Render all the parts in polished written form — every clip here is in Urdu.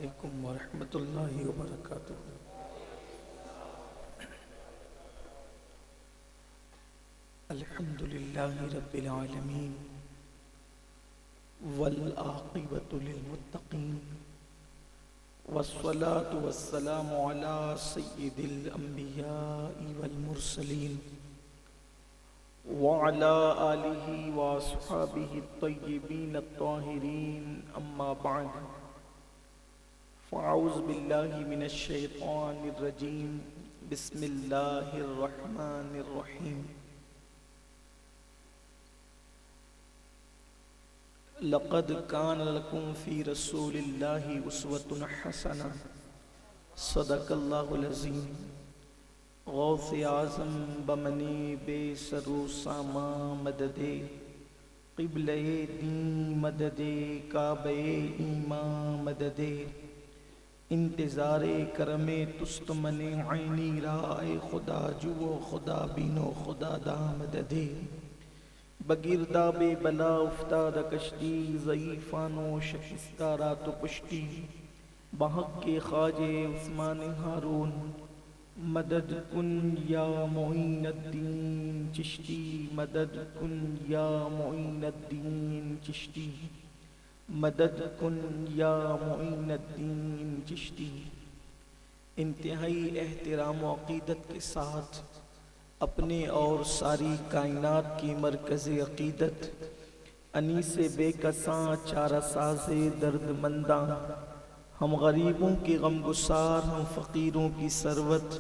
علیکم ورحمۃ اللہ وبرکاتہ۔ الحمد للہ رب العالمین والعاقبۃ للمتقین والصلاة والسلام علی سید الانبیاء والمرسلین وعلی آلہ واصحابہ الطیبین الطاہرین، اما بعد فاعوذ باللہ من الشیطان الرجیم، بسم اللہ الرحمن الرحیم۔ لقد کان لکم فی رسول اللہ اسوۃ حسنہ، صدق اللہ العظیم۔ غوث اعظم بمنی بے سرو ساما مددے، قبلہ دین مددے، کعبہ ایمان مددے، انتظار کرم تست من عینی رائے خدا جو خدا بینو خدا دا مددے۔ بگرداب بلا افتاد کشتی، ضعیفانو شکستہ رات و پشتی، بحق کے خواجہ عثمان ہارون، مدد کن یا معین الدین چشتی، مدد کن یا معین الدین چشتی، مدد کن یا معین الدین چشتی۔ انتہائی احترام و عقیدت کے ساتھ اپنے اور ساری کائنات کی مرکز عقیدت، انیس بے کساں چارہ ساز درد منداں، ہم غریبوں کی غم گسار، ہم فقیروں کی ثروت،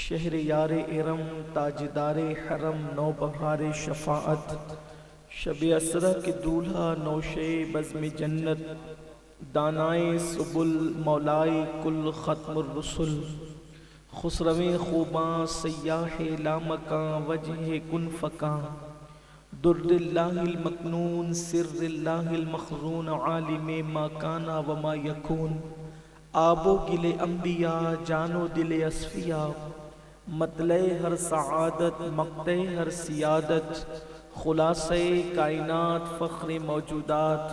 شہر یار ارم، تاجدار حرم، نوبہار شفاعت، شب اسرہ کے دولہا، نوشے بزم جنت، دانائے سبل، مولائے کل ختم الرسل، خسرویں خوباں، سیاح لامکاں، وجہ کن فکاں، در اللہ المکنون، سر اللہ المخزون، عالم ما کانا وما یکون، آب و گل انبیاء، جان و دل اصفیاء، مطلع ہر سعادت، مقطع ہر سیادت، خلاصہ کائنات، فخر موجودات،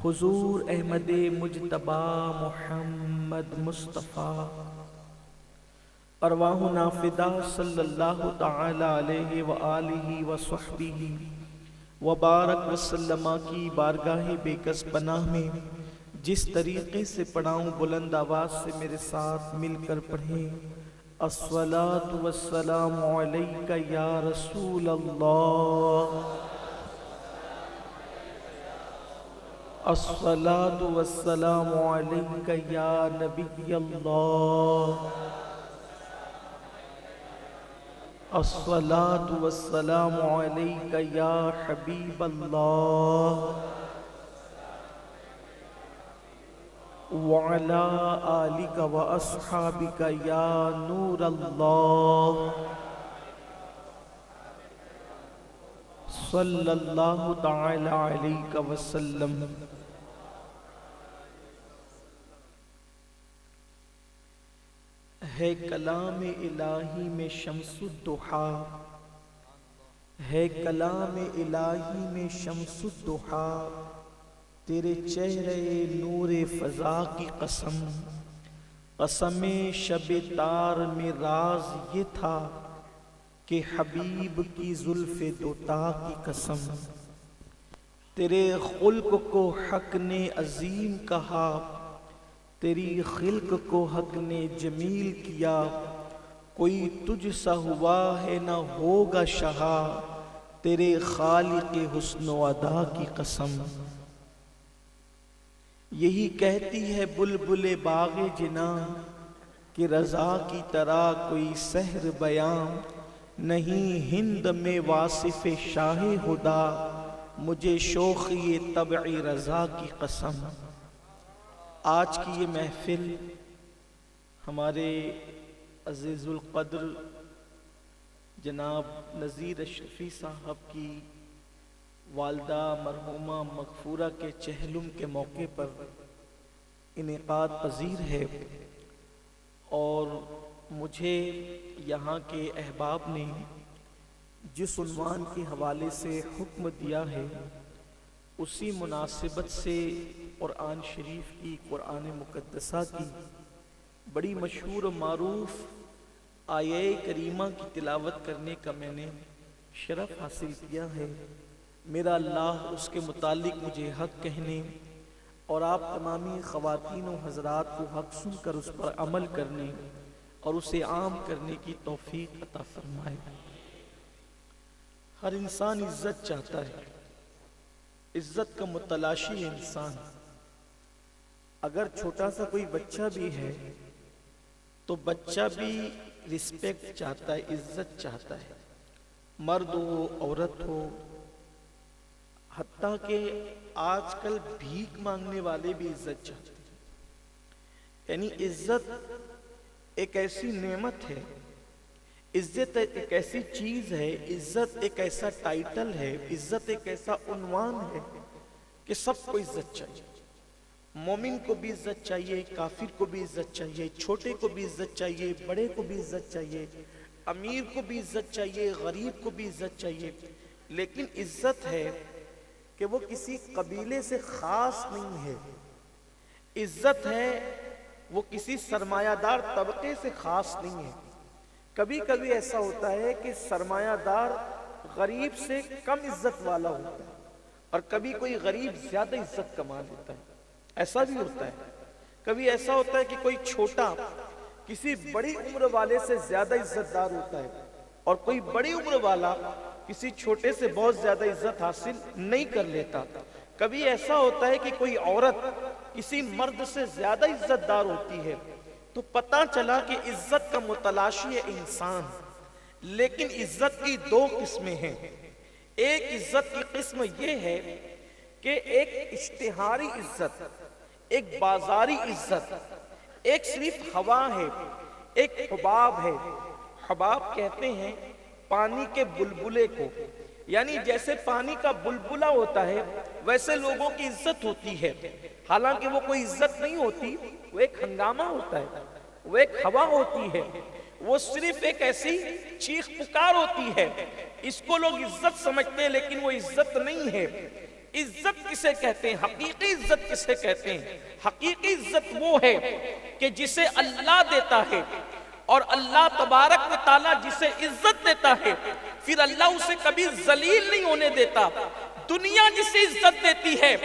حضور احمد مجتبی محمد مصطفیٰ، ارواحنا فدا صلی اللہ تعالی علیہ وآلہ وصحبہ وبارک وسلم کی بارگاہ بے کس پناہ میں جس طریقے سے پڑھاؤں، بلند آواز سے میرے ساتھ مل کر پڑھیں۔ الصلاۃ والسلام علیک یا رسول اللہ، الصلاۃ والسلام علیک یا نبی اللہ، الصلاۃ والسلام علیک یا حبیب اللہ، وعلی آلک واصحابک یا نور اللہ، صلی اللہ تعالی علیہ وسلم۔ ہے کلام الہی میں شمس الضحیٰ، ہے کلام الہی میں شمس الضحیٰ، تیرے چہرے نور فضا کی قسم، قسم شب تار میں راز یہ تھا کہ حبیب کی زلف دوتا کی قسم، تیرے خلق کو حق نے عظیم کہا، تیری خلق کو حق نے جمیل کیا، کوئی تجھ سا ہوا ہے نہ ہوگا شہا، تیرے خالق حسن و ادا کی قسم۔ یہی کہتی ہے بلبل باغ جناں کہ رضا کی طرح کوئی سحر بیاں نہیں، ہند میں واصف شاہ ہدا، مجھے شوخی طبع رضا کی قسم۔ آج کی یہ محفل ہمارے عزیز القدر جناب نذیر اشرفی صاحب کی والدہ مرحومہ مغفورہ کے چہلم کے موقع پر انعقاد پذیر ہے، اور مجھے یہاں کے احباب نے جس عنوان کے حوالے سے حکم دیا ہے، اسی مناسبت سے قرآن شریف کی، قرآن مقدسہ کی بڑی مشہور و معروف آیہ کریمہ کی تلاوت کرنے کا میں نے شرف حاصل کیا ہے۔ میرا اللہ اس کے متعلق مجھے حق کہنے اور آپ تمامی خواتین و حضرات کو حق سن کر اس پر عمل کرنے اور اسے عام کرنے کی توفیق عطا فرمائے۔ ہر انسان عزت چاہتا ہے، عزت کا متلاشی ہے انسان۔ اگر چھوٹا سا کوئی بچہ بھی ہے تو بچہ بھی رسپیکٹ چاہتا ہے، عزت چاہتا ہے، مرد ہو عورت ہو، حتیٰ کہ آج کل بھیک مانگنے والے بھی عزت چاہتے ہیں۔ یعنی عزت ایک ایسی نعمت ہے، عزت ایک ایسی چیز ہے، عزت ایک ایسا ٹائٹل ہے، عزت ایک ایسا عنوان ہے کہ سب کو عزت چاہیے۔ مومن کو بھی عزت چاہیے، کافر کو بھی عزت چاہیے، چھوٹے کو بھی عزت چاہیے، بڑے کو بھی عزت چاہیے، امیر کو بھی عزت چاہیے، غریب کو بھی عزت چاہیے۔ لیکن عزت ہے کہ وہ کسی قبیلے سے خاص نہیں ہے، عزت ہے وہ کسی سرمایہ دار طبقے سے خاص نہیں ہے۔ کبھی کبھی ایسا ہوتا ہے کہ سرمایہ دار غریب سے کم عزت والا ہوتا ہے اور کبھی کوئی غریب زیادہ عزت کما لیتا ہے، ایسا بھی ہوتا ہے۔ کبھی ایسا ہوتا ہے کہ کوئی چھوٹا کسی بڑی عمر والے سے زیادہ عزت دار ہوتا ہے اور کوئی بڑی عمر والا کسی چھوٹے سے بہت زیادہ عزت حاصل نہیں کر لیتا۔ کبھی ایسا ہوتا ہے کہ کوئی عورت کسی مرد سے زیادہ عزت دار ہوتی ہے، تو پتہ چلا کہ عزت کا متلاشی ہے انسان۔ لیکن عزت کی دو قسمیں ہیں۔ ایک عزت کی قسم یہ ہے کہ ایک اشتہاری عزت، ایک بازاری عزت، ایک صرف ہوا ہے، ایک حباب ہے۔ حباب کہتے ہیں پانی کے بلبلے کو، یعنی جیسے پانی کا بلبلہ ہوتا ہے ویسے لوگوں کی عزت ہوتی ہے، حالانکہ وہ کوئی عزت نہیں ہوتی، وہ ایک ہنگامہ ہوتا ہے، وہ ایک ہوا ہوتی ہے، وہ صرف ایک ایسی چیخ پکار ہوتی ہے۔ اس کو لوگ عزت سمجھتے ہیں لیکن وہ عزت نہیں ہے۔ عزت کسے کہتے ہیں؟ حقیقی عزت کسے کہتے ہیں؟ حقیقی عزت وہ ہے کہ جسے اللہ دیتا ہے، اور اللہ تبارک و تعالیٰ جسے عزت دیتا ہے پھر اللہ اسے کبھی ذلیل نہیں ہونے دیتا۔ دنیا جسے عزت دیتی ہے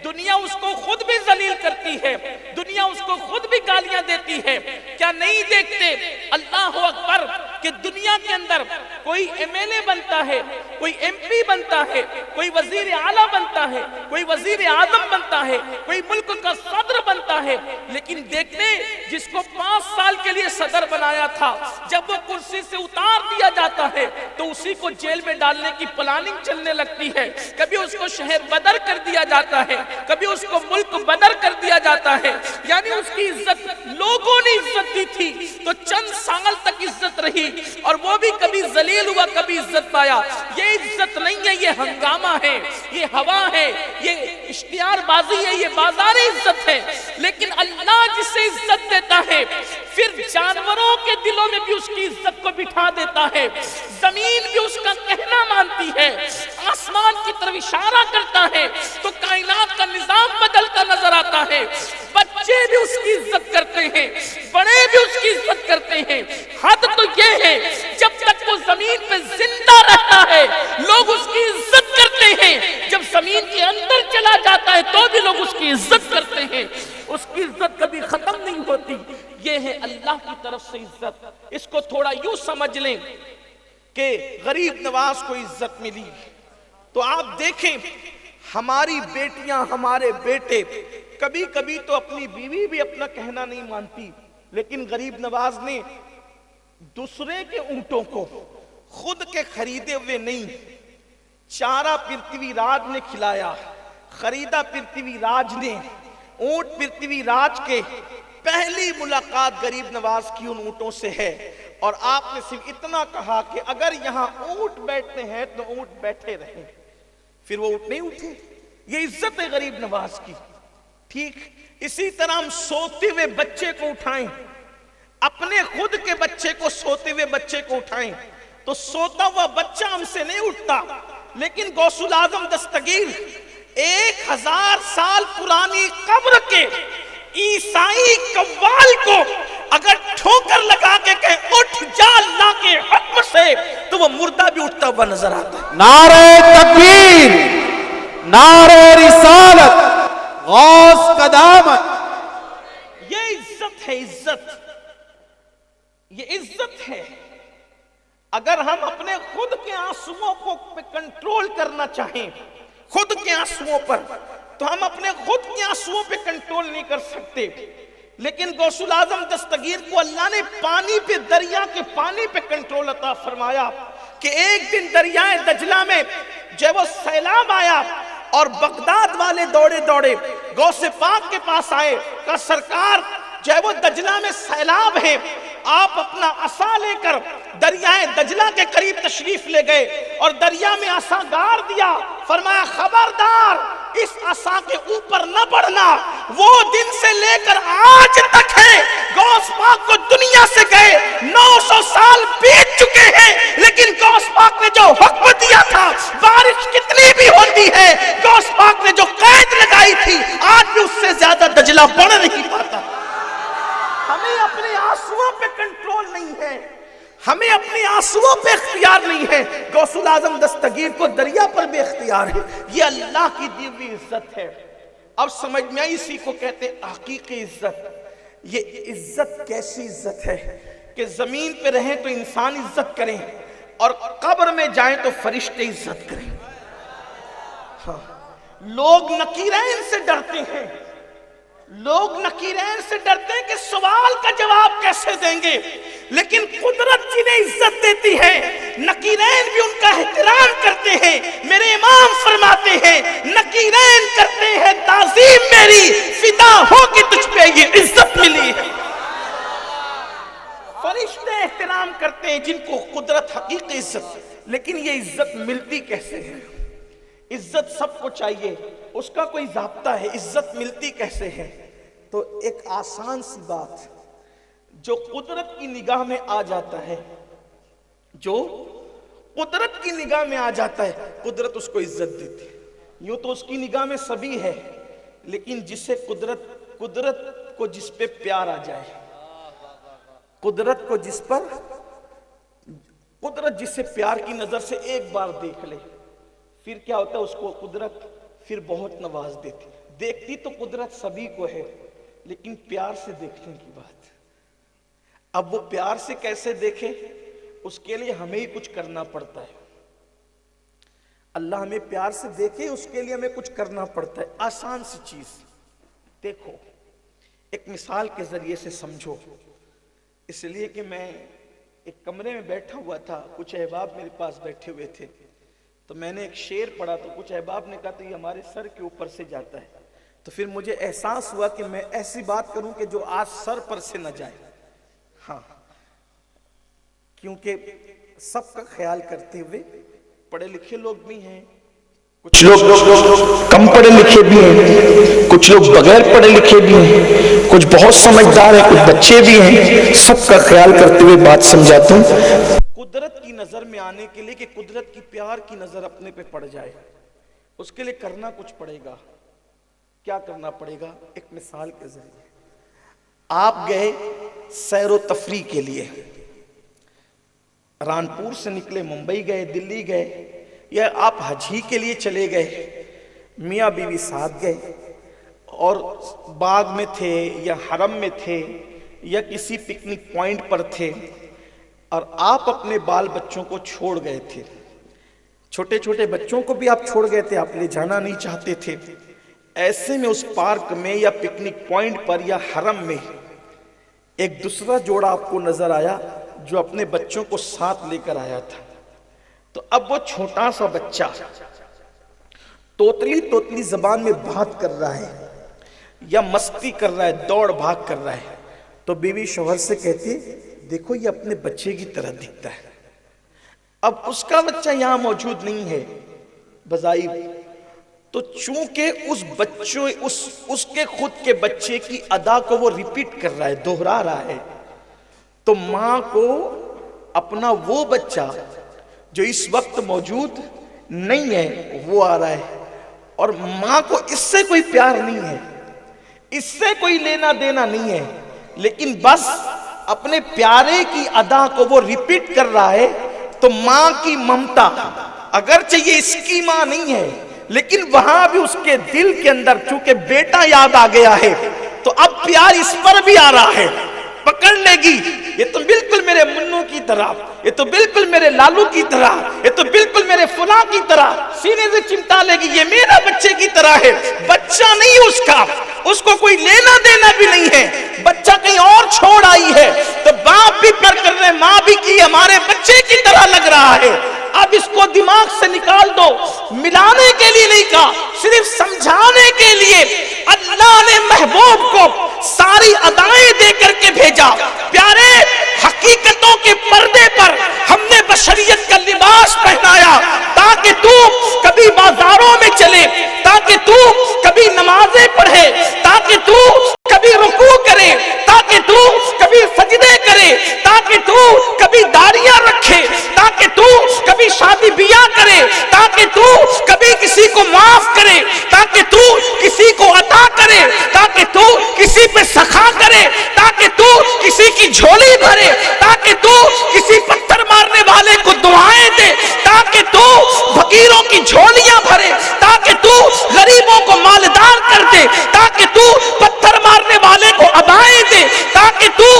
دنیا اس کو خود بھی ذلیل کرتی ہے، دنیا اس کو خود بھی گالیاں دیتی ہے۔ کیا نہیں دیکھتے اللہ اکبر کہ دنیا کے اندر کوئی ایم ایل اے بنتا ہے، کوئی ایم پی بنتا ہے، کوئی وزیر اعلیٰ بنتا ہے، کوئی وزیر اعظم بنتا ہے، کوئی ملک کا صدر بنتا ہے، لیکن دیکھتے جس کو 5 سال کے لیے صدر بنایا تھا جب وہ کرسی سے اتار دیا جاتا ہے تو اسی کو جیل میں ڈالنے کی پلاننگ چلنے لگتی ہے۔ کبھی اس کو شہر بدر کر دیا جاتا ہے، کبھی اس کو ملک بدر کر دیا جاتا ہے۔ یعنی اس کی عزت لوگوں نے عزت دی تھی تو چند سال تک عزت رہی، اور وہ بھی کبھی ذلیل ہوا کبھی عزت پایا۔ یہ عزت نہیں ہے، یہ ہنگامہ ہے، یہ ہوا ہے، یہ اشتہار بازی ہے، یہ بازار عزت ہے۔ لیکن اللہ جسے عزت دیتا ہے پھر جانوروں کے دلوں میں بھی اس کی عزت کو بٹھا دیتا ہے، زمین بھی اس کا کہنا مانتی ہے، آسمان کی طرف اشارہ کرتا ہے تو کائنات کا نظام بدلتا نظر آتا ہے۔ بچے بھی اس کی عزت کرتے ہیں، بڑے بھی اس کی عزت کرتے ہیں۔ حد تو یہ ہے جب تک وہ زمین پہ زندہ رہتا ہے لوگ اس کی عزت کرتے ہیں، جب زمین کے اندر چلا جاتا ہے تو بھی لوگ اس کی عزت کرتے ہیں۔ اس کی عزت کبھی ختم نہیں ہوتی۔ یہ ہے اللہ کی طرف سے عزت۔ اس کو تھوڑا یوں سمجھ لیں کہ غریب نواز کو عزت ملی تو آپ دیکھیں ہماری بیٹیاں، ہمارے بیٹے کبھی کبھی تو اپنی بیوی بھی اپنا کہنا نہیں مانتی، لیکن غریب نواز نے دوسرے کے اونٹوں کو خود کے خریدے ہوئے نہیں، چارہ پرتھوی راج نے کھلایا، خریدا پرتھوی راج نے اونٹ۔ پرتھوی راج کے پہلی ملاقات غریب نواز کی ان اونٹوں سے ہے، اور آپ نے صرف اتنا کہا کہ اگر یہاں اونٹ بیٹھتے ہیں تو اونٹ بیٹھے رہیں، پھر وہ اونٹ نہیں اٹھے۔ یہ عزت ہے غریب نواز کی۔ ٹھیک اسی طرح ہم سوتے ہوئے بچے کو اٹھائیں، اپنے خود کے بچے کو، سوتے ہوئے بچے کو اٹھائیں تو سوتا ہوا بچہ ہم سے نہیں اٹھتا، لیکن غوث العظم دستگیر 1000 سال پرانی قبر کے عیسائی قوال کو اگر ٹھوکر لگا کے کہے اٹھ جا اللہ کے حکم سے، تو وہ مردہ بھی اٹھتا ہوا نظر آتا ہے۔ نعرہ تکبیر، نعرہ رسالت، غوث قدامت۔ یہ عزت ہے، عزت، یہ عزت ہے۔ اگر ہم اپنے خود کے آنسوؤں کو کنٹرول کرنا چاہیں، خود کے آنسوؤں پر، تو ہم اپنے خود کے آنسوؤں پہ کنٹرول نہیں کر سکتے۔ لیکن غوث الاعظم دستگیر کو اللہ نے پانی پہ، دریا کے پانی پہ کنٹرول عطا فرمایا کہ ایک دن دریائے دجلہ میں جب وہ سیلاب آیا اور بغداد والے دوڑے دوڑے غوث پاک کے پاس آئے، کہا سرکار جب وہ دجلہ میں سیلاب ہے، آپ اپنا عصا لے کر دریائے دجلہ کے قریب تشریف لے گئے اور دریا میں عصا گاڑ دیا، فرمایا خبردار اس عصا کے اوپر نہ بڑھنا۔ وہ دن سے لے کر آج تک ہے، غوث پاک کو دنیا سے گئے 900 سال بیت چکے ہیں، لیکن غوث پاک نے جو حکم دیا تھا بارش کتنی بھی ہوتی ہے، غوث پاک نے جو قید لگائی تھی آج بھی اس سے زیادہ دجلہ بڑھ نہیں پاتا۔ ہمیں اپنے آنسوؤں پہ کنٹرول نہیں ہے، ہمیں اپنے آنسوؤں پہ اختیار نہیں ہے۔ غوث الاعظم دستگیر کو دریا پر بھی اختیار ہے۔ یہ اللہ کی دی ہوئی عزت ہے۔ اب سمجھ میں اسی کو کہتے ہیں حقیقی عزت۔ یہ عزت کیسی عزت ہے کہ زمین پہ رہیں تو انسان عزت کریں اور قبر میں جائیں تو فرشتے عزت کریں۔ ہاں، لوگ نکیرین سے ڈرتے ہیں، لوگ نکیرین سے ڈرتے ہیں کہ سوال کا جواب کیسے دیں گے، لیکن قدرت جنہیں عزت دیتی ہے نکیرین بھی ان کا احترام کرتے ہیں۔ میرے امام فرماتے ہیں نکیرین کرتے ہیں تعظیم میری، فدا ہو کہ تجھ پہ یہ عزت ملی ہے۔ فرشتے احترام کرتے ہیں جن کو قدرت حقیقی عزت، لیکن یہ عزت ملتی کیسے ہے؟ عزت سب کو چاہیے، اس کا کوئی ضابطہ ہے، عزت ملتی کیسے ہے؟ تو ایک آسان سی بات، جو قدرت کی نگاہ میں آ جاتا ہے، جو قدرت کی نگاہ میں آ جاتا ہے قدرت اس کو عزت دیتی ہے۔ یوں تو اس کی نگاہ میں سبھی ہے، لیکن جسے قدرت کو جس پہ پیار آ جائے، قدرت کو جس پر، قدرت جسے پیار کی نظر سے ایک بار دیکھ لے، پھر کیا ہوتا ہے اس کو قدرت پھر بہت نواز دیتی۔ دیکھتی تو قدرت سبھی کو ہے، لیکن پیار سے دیکھنے کی بات۔ اب وہ پیار سے کیسے دیکھے، اس کے لیے ہمیں ہی کچھ کرنا پڑتا ہے۔ اللہ ہمیں پیار سے دیکھے اس کے لیے ہمیں کچھ کرنا پڑتا ہے۔ آسان سی چیز دیکھو، ایک مثال کے ذریعے سے سمجھو، اس لیے کہ میں ایک کمرے میں بیٹھا ہوا تھا، کچھ احباب میرے پاس بیٹھے ہوئے تھے، تو میں نے ایک شعر پڑھا تو کچھ احباب نے کہا تو یہ ہمارے سر کے اوپر سے جاتا ہے، تو پھر مجھے احساس ہوا کہ میں ایسی بات کروں کہ جو آج سر پر سے نہ جائے۔ ہاں، کیونکہ سب کا خیال کرتے ہوئے پڑھے لکھے لوگ بھی ہیں، کچھ لوگ کم پڑھے لکھے بھی ہیں، کچھ لوگ بغیر پڑھے لکھے بھی ہیں، کچھ بہت سمجھدار ہیں، کچھ بچے بھی ہیں، سب کا خیال کرتے ہوئے بات سمجھاتا ہوں۔ قدرت کی نظر میں آنے کے لیے کہ قدرت کی پیار کی نظر اپنے پہ پڑ جائے، اس کے لیے کرنا کچھ پڑے گا۔ کیا کرنا پڑے گا؟ ایک مثال کے ذریعے، آپ گئے سیر و تفریح کے لیے، رانپور سے نکلے، ممبئی گئے، دلی گئے، یا آپ حج ہی کے لیے چلے گئے، میاں بیوی ساتھ گئے اور باغ میں تھے یا حرم میں تھے یا کسی پکنک پوائنٹ پر تھے، اور آپ اپنے بال بچوں کو چھوڑ گئے تھے، چھوٹے چھوٹے بچوں کو بھی آپ چھوڑ گئے تھے، آپ لے جانا نہیں چاہتے تھے۔ ایسے میں اس پارک میں یا پکنک پوائنٹ پر یا حرم میں ایک دوسرا جوڑا آپ کو نظر آیا جو اپنے بچوں کو ساتھ لے کر آیا تھا۔ تو اب وہ چھوٹا سا بچہ توتلی زبان میں بات کر رہا ہے یا مستی کر رہا ہے، دوڑ بھاگ کر رہا ہے، تو بیوی شوہر سے کہتی دیکھو یہ اپنے بچے کی طرح دکھتا ہے۔ اب اس کا بچہ یہاں موجود نہیں ہے بظاہر، تو چونکہ اس کے خود کے بچے کی ادا کو وہ ریپیٹ کر رہا ہے، دوہرا رہا ہے، تو ماں کو اپنا وہ بچہ جو اس وقت موجود نہیں ہے وہ آ رہا ہے، اور ماں کو اس سے کوئی پیار نہیں ہے، اس سے کوئی لینا دینا نہیں ہے، لیکن بس اپنے پیارے کی ادا کو وہ ریپیٹ کر رہا ہے. تو ماں کی ممتا، اگرچہ یہ اس کی ماں نہیں ہے لیکن وہاں بھی اس کے دل کے اندر چونکہ بیٹا یاد آ گیا ہے تو اب پیار اس پر بھی آ رہا ہے. پکڑ لے گی، یہ تو بالکل میرے منو کی طرح، یہ تو بالکل میرے لالو کی طرح، یہ تو بالکل میرے فلاں کی طرح، سینے سے چمٹا لے گی، یہ میرا بچے کی طرح ہے. بچہ نہیں اس کا، اس کو کوئی لینا دینا بھی نہیں ہے، بچہ کہیں اور چھوڑ آئی ہے. تو باپ بھی پر کر رہے، ماں بھی کی ہمارے بچے کی طرح لگ رہا ہے. اب اس کو دماغ سے نکال دو. ملانے کے لیے نہیں کہا، صرف سمجھانے کے لیے. اللہ نے محبوب کو ساری ادائیں دے کر کے بھیجا. پیارے، حقیقتوں کے پردے پر ہم نے بشریت کا لباس پہنایا تاکہ تو کبھی بازاروں میں چلے، تاکہ تو کبھی نمازیں پڑھے، تاکہ تو کبھی رکوع کرے، تاکہ تو کبھی سجدے کرے، تاکہ تو کبھی داڑیاں رکھے، تاکہ تو کبھی شادی بیاہ کرے، تاکہ تو کبھی کسی کو معاف کرے، تاکہ تو کسی کو عطا کرے، تاکہ تو کسی پہ سخا کرے، تاکہ تو کسی کی جھولی بھرے، تاکہ تو کسی پتھر مارنے والے کو دعائیں دے، تاکہ تو فقیروں کی جھولیاں بھرے، تاکہ تو غریبوں کو مالدار کر دے، تاکہ تو پتھر مارنے والے کو عطائیں دے، تاکہ تو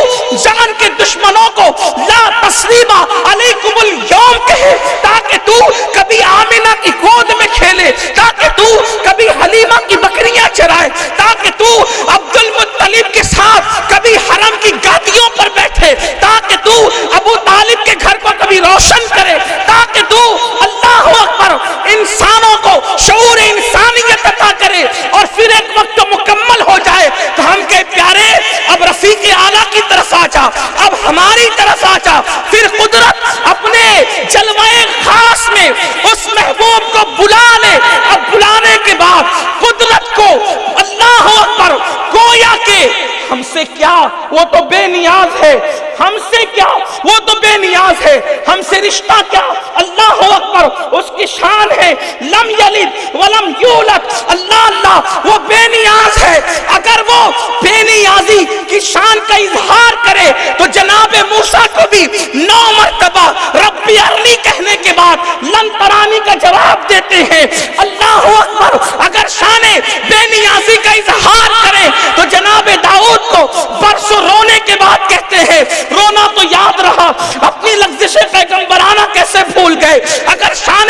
جان کے دشمنوں کو لا تسلیما علیکم اليوم کہے، تاکہ تو کبھی آمنہ کی گود میں کھیلے، تاکہ تو کبھی حلیمہ کی بکریاں چرائے، تاکہ تو عبد المطلب کے ساتھ کبھی حرم کی گادیوں پر بیٹھے، تاکہ تو ابو طالب کے گھر کو کبھی روشن کرے، تاکہ تو اللہ اکبر انسانوں کو شعور انسانیت عطا کرے. اور پھر ایک وقت مکمل ہو جائے تو ہم کہ پیارے اب رفیق اعلیٰ کی طرف آ جا، اب ہماری طرف آ جا. پھر قدرت اپنے جلوہ خاص میں اس محبوب کو بلا لے. اب بلانے کے بعد قدرت کو اللہ اکبر گویا کہ ہم سے کیا، وہ تو بے نیاز ہے، ہم سے کیا، وہ تو بے نیاز ہے، ہم سے رشتہ کیا، اللہ اکبر اس کی شان ہے. لم یلد ولم یولد، اللہ اللہ وہ بے نیاز ہے. اگر وہ بے نیازی کی شان کا اظہار کرے تو جناب موسیٰ کو بھی 9 مرتبہ ربی ارنی کہنے کے بعد لن ترانی کا جواب دیتے ہیں. اللہ اکبر اگر شان بے نیازی کا اظہار کرے تو جناب داؤد کو برسوں رونے کے بعد کہتے ہیں رونا تو یاد رہا، اپنی لغزش پیغمبرانہ کیسے بھول گئے. اگر شان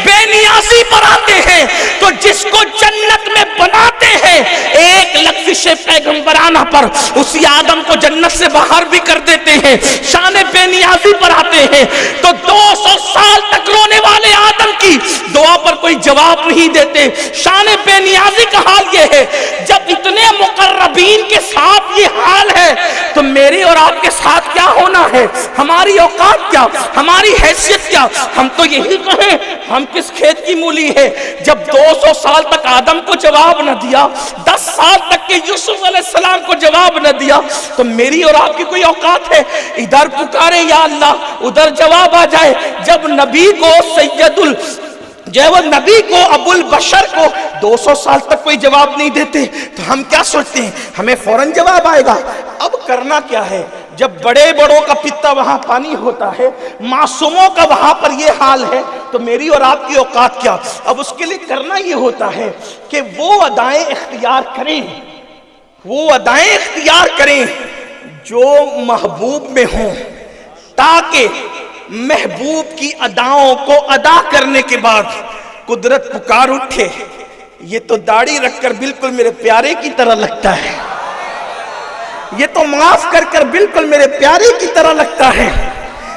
بے نیازی پر آتے ہیں تو جس کو جنت میں بناتے ہیں ایک لغزش پیغمبرانہ پر اسی آدم کو جنت سے باہر بھی کر دیتے ہیں. شان بے نیازی پر آتے ہیں تو 200 سال تک رونے والے آدم کی دعا پر کوئی جواب نہیں دیتے. شان بے نیازی کا حال یہ ہے، جب اتنے مقربین کے ساتھ یہ حال ہے تو میری اور آپ کے ساتھ کیا ہونا ہے؟ ہماری اوقات کیا، ہماری حیثیت کیا؟ ہم تو یہی کہیں ہم کس کھیت کی مولی ہے. جب 200 سال تک آدم کو جواب نہ دیا، 10 سال تک کے یوسف علیہ السلام کو جواب نہ دیا تو میری اور آپ کی کوئی اوقات ہے؟ ادھر پکارے یا اللہ ادھر جواب آ جائے. جب نبی کو وہ نبی کو ابو البشر کو 200 سال تک کوئی جواب نہیں دیتے تو ہم کیا سوچتے ہیں ہمیں فوراً جواب آئے گا. اب کرنا کیا ہے؟ جب بڑے بڑوں کا پتا وہاں پانی ہوتا ہے، معصوموں کا وہاں پر یہ حال ہے تو میری اور آپ کی اوقات کیا؟ اب اس کے لیے کرنا یہ ہوتا ہے کہ وہ ادائیں اختیار کریں، وہ ادائیں اختیار کریں جو محبوب میں ہوں، تاکہ محبوب کی اداؤں کو ادا کرنے کے بعد قدرت پکار اٹھے یہ تو داڑھی رکھ کر بالکل میرے پیارے کی طرح لگتا ہے، یہ تو معاف کر کر بالکل میرے پیارے کی طرح لگتا ہے،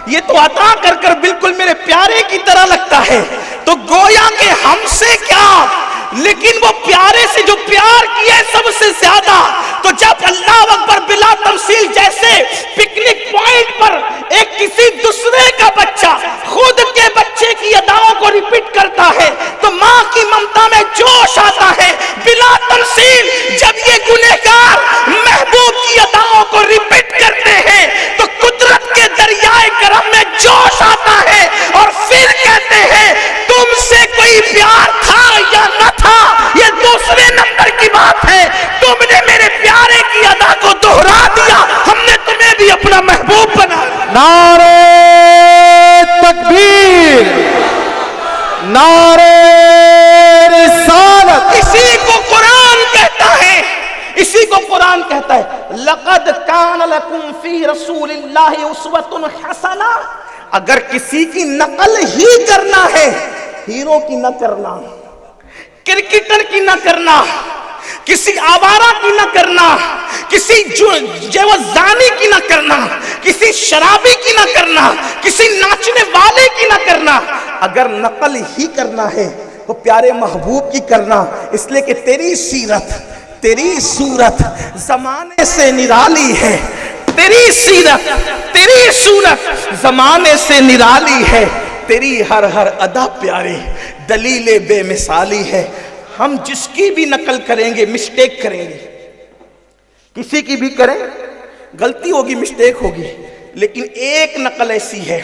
یہ تو عطا کر کر بالکل میرے پیارے کی طرح لگتا ہے. تو گویا کہ ہم سے کیا لیکن وہ پیارے سے جو پیار کیا ہے سب سے زیادہ. تو جب اللہ اکبر بلا تمثیل جیسے پکنک پوائنٹ پر ایک کسی دوسرے کا بچہ خود کے بچے کی اداؤں کو ریپیٹ کرتا ہے تو ماں کی ممتا میں جوش آتا ہے. بلا تمثیل جب یہ گنہگار محبوب کی اداؤں کو ریپیٹ کرتے ہیں تو قدرت کے دریائے کرم میں جوش آتا ہے اور پھر کہتے ہیں تم سے کوئی پیار تھا یا نہ تھا نعرہ تکبیر، نعرہ رسالت۔ اسی کو قرآن کہتا ہے، اسی کو قرآن کہتا ہے لقد کان لکم فی رسول اللہ اسوۃ حسنہ۔ اگر کسی کی نقل ہی کرنا ہے، ہیرو کی نہ کرنا، کرکٹر کی نہ کرنا، کسی آوارہ کی نہ کرنا، کسی جوزانی کی نہ کرنا، کسی شرابی کی نہ کرنا، کسی ناچنے والے کی نہ کرنا، اگر نقل ہی کرنا ہے تو پیارے محبوب کی کرنا، اس لیے کہ تیری سیرت، تیری صورت زمانے سے نرالی ہے، تیری سیرت، تیری صورت زمانے سے نرالی ہے، تیری ہر ہر ادا پیارے دلیل بے مثالی ہے۔ ہم جس کی بھی نقل کریں گے مسٹیک کریں گے، کسی کی بھی کریں غلطی ہوگی، مسٹیک ہوگی، لیکن ایک نقل ایسی ہے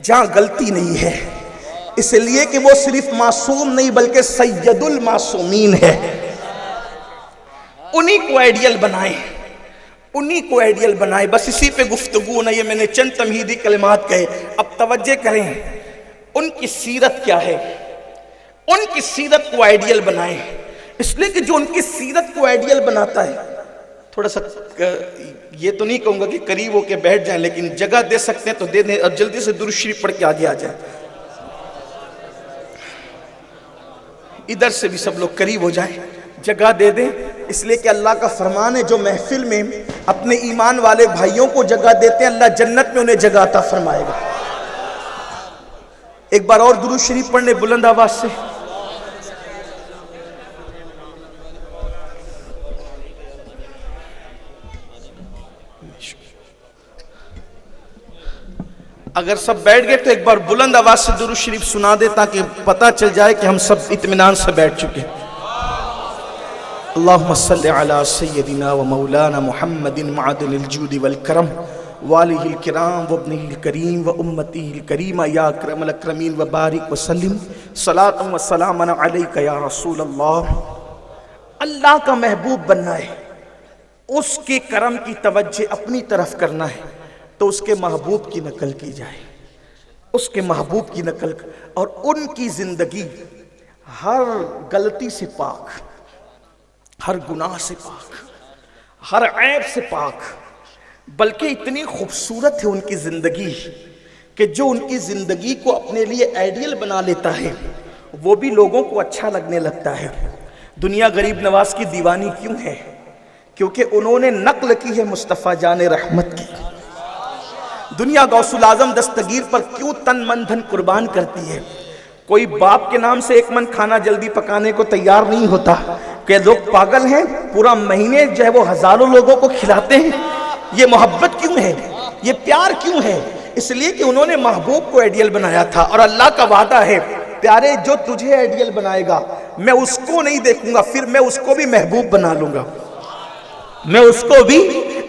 جہاں غلطی نہیں ہے، اس لیے کہ وہ صرف معصوم نہیں بلکہ سید المعصومین ہے۔ انہی کو آئیڈیل بنائیں، انہی کو آئیڈیل بنائیں، بس اسی پہ گفتگو نہ، یہ میں نے چند تمہیدی کلمات کہے، اب توجہ کریں ان کی سیرت کیا ہے، ان کی سیرت کو آئیڈیل بنائیں، اس لیے کہ جو ان کی سیرت کو آئیڈیل بناتا ہے، تھوڑا سا یہ تو نہیں کہوں گا کہ قریب ہو کے بیٹھ جائیں، لیکن جگہ دے سکتے ہیں تو دے دیں، اور جلدی سے درود شریف پڑھ کے آگے آ جائیں، ادھر سے بھی سب لوگ قریب ہو جائیں، جگہ دے دیں، اس لیے کہ اللہ کا فرمان ہے جو محفل میں اپنے ایمان والے بھائیوں کو جگہ دیتے ہیں اللہ جنت میں انہیں جگہ عطا فرمائے گا۔ ایک بار اور درود شریف پڑھنے بلند آواز سے۔ اگر سب بیٹھ گئے تو ایک بار بلند آواز سے درود شریف سنا دے تاکہ پتہ چل جائے کہ ہم سب اطمینان سے بیٹھ چکے۔ اللہم صلی علی سیدنا و مولانا محمد معدن الجود والکرم والہ الکرام وابنہ الکریم و امتہ الکریمہ یا اکرم الاکرمین و بارک وسلم صلاۃ و سلام علیک یا رسول اللہ۔ اللہ کا محبوب بننا ہے، اس کے کرم کی توجہ اپنی طرف کرنا ہے تو اس کے محبوب کی نقل کی جائے، اس کے محبوب کی نقل، اور ان کی زندگی ہر غلطی سے پاک، ہر گناہ سے پاک، ہر عیب سے پاک، بلکہ اتنی خوبصورت ہے ان کی زندگی کہ جو ان کی زندگی کو اپنے لیے آئیڈیل بنا لیتا ہے وہ بھی لوگوں کو اچھا لگنے لگتا ہے۔ دنیا غریب نواز کی دیوانی کیوں ہے؟ کیونکہ انہوں نے نقل کی ہے مصطفیٰ جان رحمت کی۔ دنیا غوث العظم دستگیر پر کیوں تن من دھن قربان کرتی ہے؟ کوئی باپ کے نام سے ایک من کھانا جلدی پکانے کو تیار نہیں ہوتا کہ لوگ پاگل ہیں، پورا مہینے جو ہے وہ ہزاروں لوگوں کو کھلاتے ہیں۔ یہ محبت کیوں ہے؟ یہ پیار کیوں ہے؟ اس لیے کہ انہوں نے محبوب کو آئیڈیل بنایا تھا، اور اللہ کا وعدہ ہے پیارے جو تجھے آئیڈیل بنائے گا میں اس کو نہیں دیکھوں گا، پھر میں اس کو بھی محبوب بنا لوں گا، میں اس کو بھی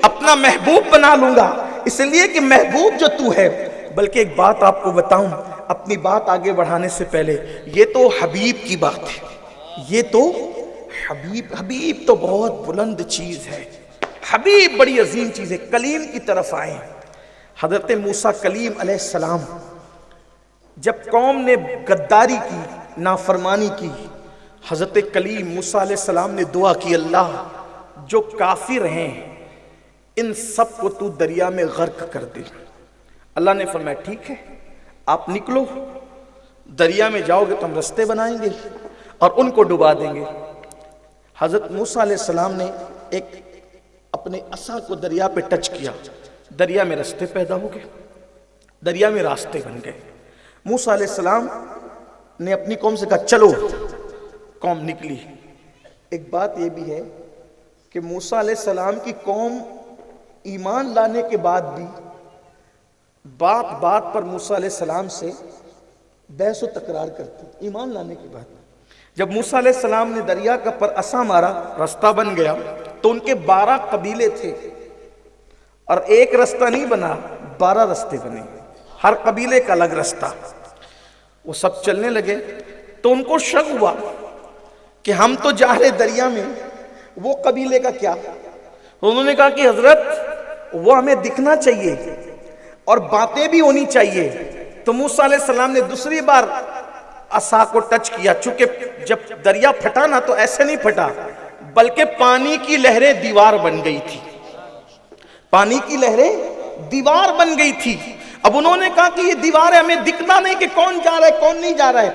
اپنا محبوب بنا لوں گا، اس لیے کہ محبوب جو تو ہے۔ بلکہ ایک بات آپ کو بتاؤں اپنی بات آگے بڑھانے سے پہلے، یہ تو حبیب کی بات ہے، یہ تو حبیب تو بہت بلند چیز ہے، حبیب بڑی عظیم چیز ہے۔ کلیم کی طرف آئیں، حضرت موسیٰ کلیم علیہ السلام جب قوم نے غداری کی، نافرمانی کی، حضرت کلیم موسیٰ علیہ السلام نے دعا کی اللہ جو کافر ہیں ان سب کو تو دریا میں غرق کر دے۔ اللہ نے فرمایا ٹھیک ہے آپ نکلو، دریا میں جاؤ گے تو ہم رستے بنائیں گے اور ان کو ڈبا دیں گے۔ حضرت موسیٰ علیہ السلام نے ایک اپنے عصا کو دریا پہ ٹچ کیا، دریا میں رستے پیدا ہو گئے، دریا میں راستے بن گئے۔ موسیٰ علیہ السلام نے اپنی قوم سے کہا چلو، قوم نکلی۔ ایک بات یہ بھی ہے کہ موسیٰ علیہ السلام کی قوم ایمان لانے کے بعد بھی بات بات پر موسیٰ علیہ السلام سے بحث و تکرار کرتی، ایمان لانے کے بعد۔ جب موسیٰ علیہ السلام نے دریا کا پر عصا مارا، رستہ بن گیا، تو ان کے 12 قبیلے تھے اور ایک رستہ نہیں بنا، 12 رستے بنے، ہر قبیلے کا الگ رستہ۔ وہ سب چلنے لگے تو ان کو شک ہوا کہ ہم تو جا رہے دریا میں، وہ قبیلے کا کیا؟ انہوں نے کہا کہ حضرت وہ ہمیں دکھنا چاہیے اور باتیں بھی ہونی چاہیے. تو موسیٰ علیہ السلام نے دوسری بار عصا کو ٹچ کیا. چونکہ جب دریا پھٹا نا تو ایسے نہیں پھٹا بلکہ پانی کی لہریں دیوار بن گئی تھی. پانی کی لہریں دیوار بن گئی تھی. اب انہوں نے کہا کہ یہ دیوار ہے, ہمیں دکھنا نہیں کہ کون جا رہا ہے کون نہیں جا رہا ہے.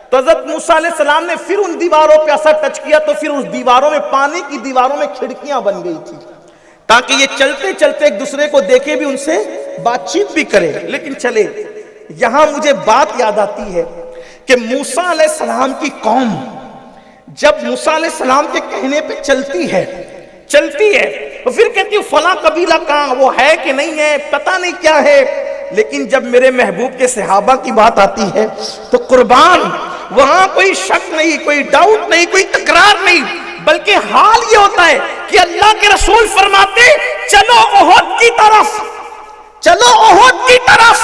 تو حضرت موسیٰ علیہ السلام نے پھر ان دیواروں پہ عصا ٹچ کیا تو پھر اس دیواروں میں, پانی کی دیواروں میں کھڑکیاں بن گئی تھی تاکہ یہ چلتے چلتے ایک دوسرے کو دیکھے بھی, ان سے بات چیت بھی کرے. لیکن چلے, یہاں مجھے بات یاد آتی ہے کہ موسیٰ علیہ السلام کی قوم جب موسیٰ علیہ السلام کے کہنے پہ چلتی ہے تو پھر کہتی ہے فلاں قبیلہ کہاں, وہ ہے کہ نہیں ہے, پتہ نہیں کیا ہے. لیکن جب میرے محبوب کے صحابہ کی بات آتی ہے تو قربان, وہاں کوئی شک نہیں, کوئی ڈاؤٹ نہیں, کوئی تکرار نہیں, بلکہ حال یہ ہوتا ہے کہ اللہ کے رسول فرماتے چلو احد کی طرف, چلو احد کی طرف.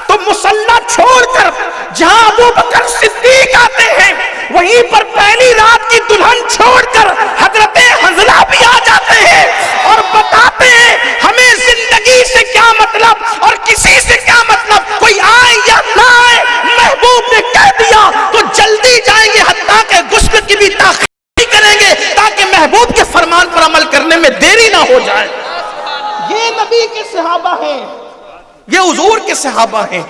تو مسلح چھوڑ کر جہاں ابو بکر صدیق آتے ہیں وہیں پر پہلی رات کی دلہن چھوڑ کر حضرت حنظلہ بھی آ جاتے ہیں اور بتاتے ہیں ہمیں زندگی سے کیا مطلب اور کسی سے کیا مطلب, کوئی آئے یا نہ آئے, محبوب نے کہہ دیا تو جلدی جائیں گے, حتیٰ کہ غسل کی بھی تاخیر کریں گے تاکہ محبوب کے فرمان پر عمل کرنے میں دیری نہ ہو جائے. یہ نبی کے صحابہ ہیں, یہ حضور کے صحابہ ہیں.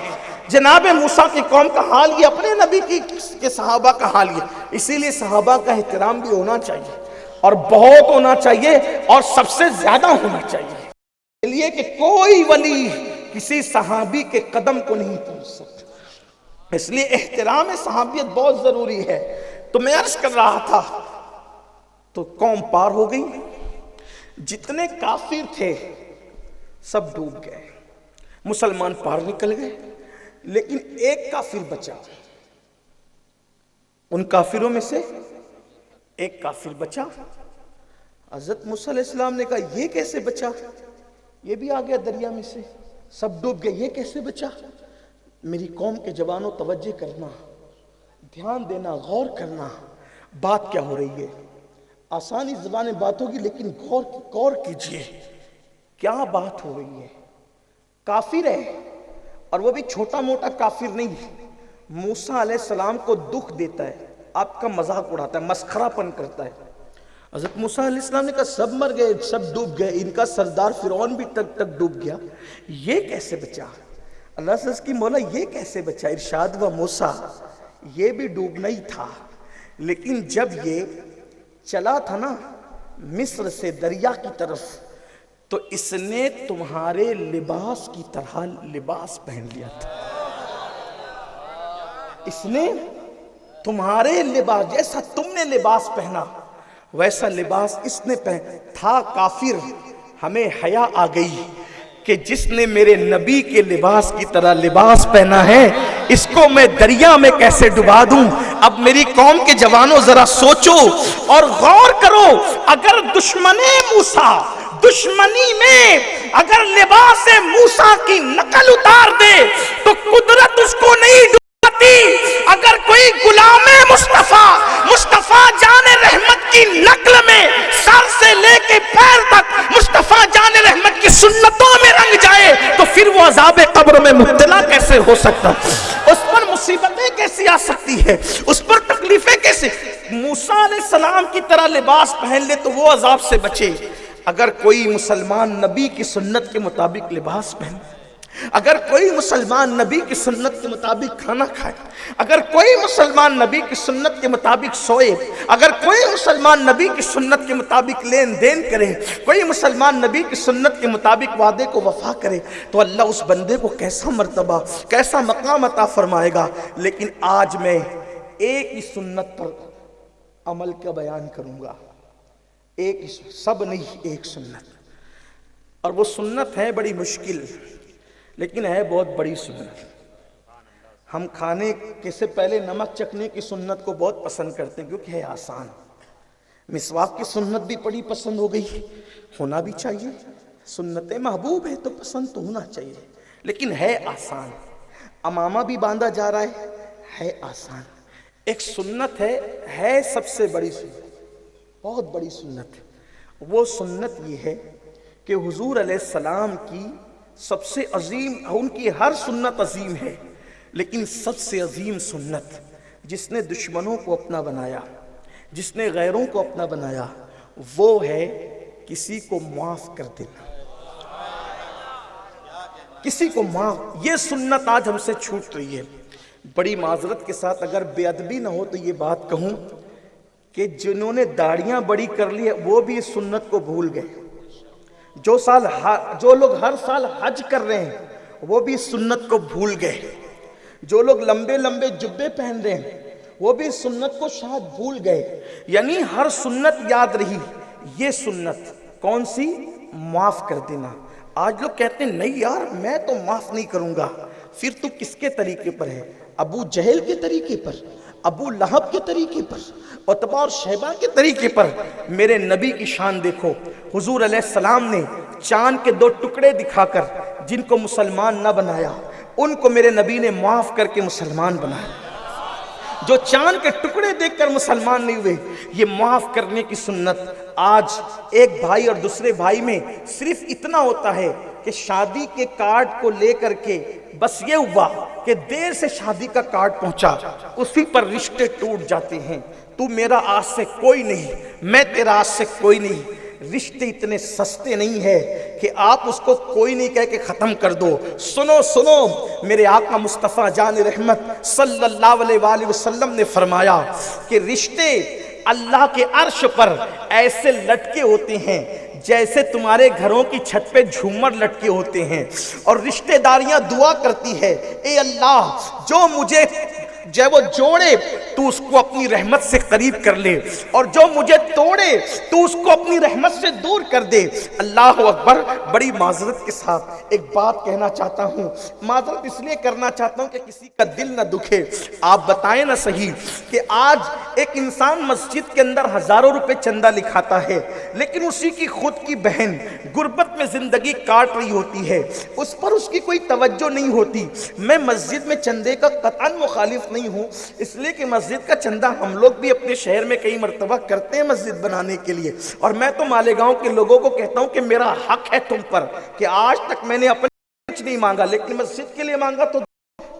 جناب موسیٰ کی قوم کا حال یہ, اپنے نبی کے صحابہ کا حال یہ. اسی لیے صحابہ کا احترام بھی ہونا چاہیے اور بہت ہونا چاہیے اور سب سے زیادہ ہونا چاہیے. اس لیے کہ کوئی ولی کسی صحابی کے قدم کو نہیں پہنچ سکتا. اس لیے احترام صحابیت بہت ضروری ہے. تو میں عرض کر رہا تھا تو قوم پار ہو گئی, جتنے کافر تھے سب ڈوب گئے, مسلمان پار نکل گئے, لیکن ایک کافر بچا. ان کافروں میں سے ایک کافر بچا. حضرت موسیٰ علیہ السلام نے کہا یہ کیسے بچا, یہ بھی آ گیا دریا میں سے, سب ڈوب گئے, یہ کیسے بچا. میری قوم کے جوانوں توجہ کرنا, دھیان دینا, غور کرنا, بات کیا ہو رہی ہے. آسانی زبانیں بات ہوگی لیکن غور کیجئے کیا بات ہو رہی ہے. کافر ہے اور وہ بھی چھوٹا موٹا کافر نہیں, موسیٰ علیہ السلام کو دکھ دیتا ہے, آپ کا مذاق اڑاتا ہے, مسخرہ پن کرتا ہے. حضرت موسیٰ علیہ السلام نے کہا سب مر گئے, سب ڈوب گئے, ان کا سردار فرعون بھی تک ڈوب گیا, یہ کیسے بچا. اللہ سے اس کی مولا یہ کیسے بچا. ارشاد و موسیٰ یہ بھی ڈوبنا ہی تھا, لیکن جب یہ چلا تھا نا مصر سے دریا کی طرف تو اس نے تمہارے لباس کی طرح لباس پہن لیا تھا. اس نے تمہارے لباس, جیسا تم نے لباس پہنا ویسا لباس اس نے تھا کافر. ہمیں حیا آ گئی کہ جس نے میرے نبی کے لباس کی طرح لباس پہنا ہے اس کو میں دریا میں کیسے ڈبا دوں. اب میری قوم کے جوانوں ذرا سوچو اور غور کرو, اگر دشمن موسیٰ دشمنی میں اگر لباس موسیٰ کی نقل اتار دے تو قدرت اس کو نہیں ڈباتی. اگر کوئی غلام مصطفیٰ جان رحمت کی نقل میں سر سے لے کے پیر تک مصطفیٰ جان رحمت کی سنتوں میں رنگ جائے تو پھر وہ عذاب قبر میں مبتلا کیسے ہو سکتا, اس پر مصیبتیں کیسی آ سکتی ہے, اس پر تکلیفیں کیسے. موسیٰ علیہ السلام کی طرح لباس پہن لے تو وہ عذاب سے بچے. اگر کوئی مسلمان نبی کی سنت کے مطابق لباس پہنے, اگر کوئی مسلمان نبی کی سنت کے مطابق کھانا کھائے, اگر کوئی مسلمان نبی کی سنت کے مطابق سوئے, اگر کوئی مسلمان نبی کی سنت کے مطابق لین دین کرے, کوئی مسلمان نبی کی سنت کے مطابق وعدے کو وفا کرے تو اللہ اس بندے کو کیسا مرتبہ کیسا مقام عطا فرمائے گا. لیکن آج میں ایک ہی سنت پر عمل کا بیان کروں گا, ایک سب نہیں, ایک سنت. اور وہ سنت ہے بڑی مشکل لیکن ہے بہت بڑی سنت. ہم کھانے کے سے پہلے نمک چکھنے کی سنت کو بہت پسند کرتے ہیں کیونکہ ہے آسان. مسواک کی سنت بھی بڑی پسند ہو گئی, ہونا بھی چاہیے, سنت محبوب ہے تو پسند تو ہونا چاہیے, لیکن ہے آسان. امامہ بھی باندھا جا رہا ہے آسان. ایک سنت ہے سب سے بڑی سنت, بہت بڑی سنت ہے. وہ سنت یہ ہے کہ حضور علیہ السلام کی سب سے عظیم، ان کی ہر سنت عظیم ہے، لیکن سب سے عظیم سنت جس نے دشمنوں کو اپنا بنایا، جس نے غیروں کو اپنا بنایا، وہ ہے کسی کو معاف کر دینا، کسی کو معاف۔ یہ سنت آج ہم سے چھوٹ رہی ہے۔ بڑی معذرت کے ساتھ اگر بے ادبی نہ ہو تو یہ بات کہوں کہ جنہوں نے داڑیاں بڑی کر لی ہے وہ بھی اس سنت کو بھول گئے۔ جو لوگ ہر سال حج کر رہے ہیں وہ بھی اس سنت کو بھول گئے۔ جو لوگ لمبے لمبے جبے پہن رہے ہیں وہ بھی اس سنت کو شاید بھول گئے۔ یعنی ہر سنت یاد رہی، یہ سنت کون سی؟ معاف کر دینا۔ آج لوگ کہتے ہیں نہیں یار میں تو معاف نہیں کروں گا۔ پھر تو کس کے طریقے پر ہے؟ ابو جہل کے طریقے پر، ابو لہب کے طریقے پر، عتبہ اور شیبہ کے طریقے پر؟ میرے نبی کی شان دیکھو، حضور علیہ السلام نے چاند کے 2 ٹکڑے دکھا کر جن کو مسلمان نہ بنایا ان کو میرے نبی نے معاف کر کے مسلمان بنایا۔ جو چاند کے ٹکڑے دیکھ کر مسلمان نہیں ہوئے، یہ معاف کرنے کی سنت آج ایک بھائی اور دوسرے بھائی میں صرف اتنا ہوتا ہے کہ شادی کے کارڈ کو لے کر کے بس یہ ہوا کہ دیر سے شادی کا کارڈ پہنچا، اسی پر رشتے ٹوٹ جاتے ہیں۔ تو میرا آج سے کوئی نہیں، میں تیرا آج سے کوئی نہیں۔ رشتے اتنے سستے نہیں ہے کہ آپ اس کو کوئی نہیں کہہ کے ختم کر دو۔ سنو سنو، میرے آقا مصطفیٰ جان رحمت صلی اللہ علیہ وآلہ وسلم نے فرمایا کہ رشتے اللہ کے عرش پر ایسے لٹکے ہوتے ہیں جیسے تمہارے گھروں کی چھت پہ جھومر لٹکے ہوتے ہیں، اور رشتہ داریاں دعا کرتی ہے اے اللہ جو مجھے وہ جوڑے تو اس کو اپنی رحمت سے قریب کر لے، اور جو مجھے توڑے تو اس کو اپنی رحمت سے دور کر دے۔ اللہ اکبر۔ بڑی معذرت کے ساتھ ایک بات کہنا چاہتا ہوں، معذرت اس لیے کرنا چاہتا ہوں کہ کسی کا دل نہ دکھے۔ آپ بتائیں نا صحیح کہ آج ایک انسان مسجد کے اندر ہزاروں روپے چندہ لکھاتا ہے، لیکن اسی کی خود کی بہن غربت میں زندگی کاٹ رہی ہوتی ہے، اس پر اس کی کوئی توجہ نہیں ہوتی۔ میں مسجد میں چندے کا قطعاً مخالف نہیں ہوں، اس لیے کہ مسجد کا چندہ ہم لوگ بھی اپنے شہر میں کئی مرتبہ کرتے ہیں مسجد بنانے کے لیے، اور میں تو مالیگاؤں کے لوگوں کو کہتا ہوں کہ میرا حق ہے تم پر کہ آج تک میں نے اپنے کچھ نہیں مانگا، لیکن مسجد کے لیے مانگا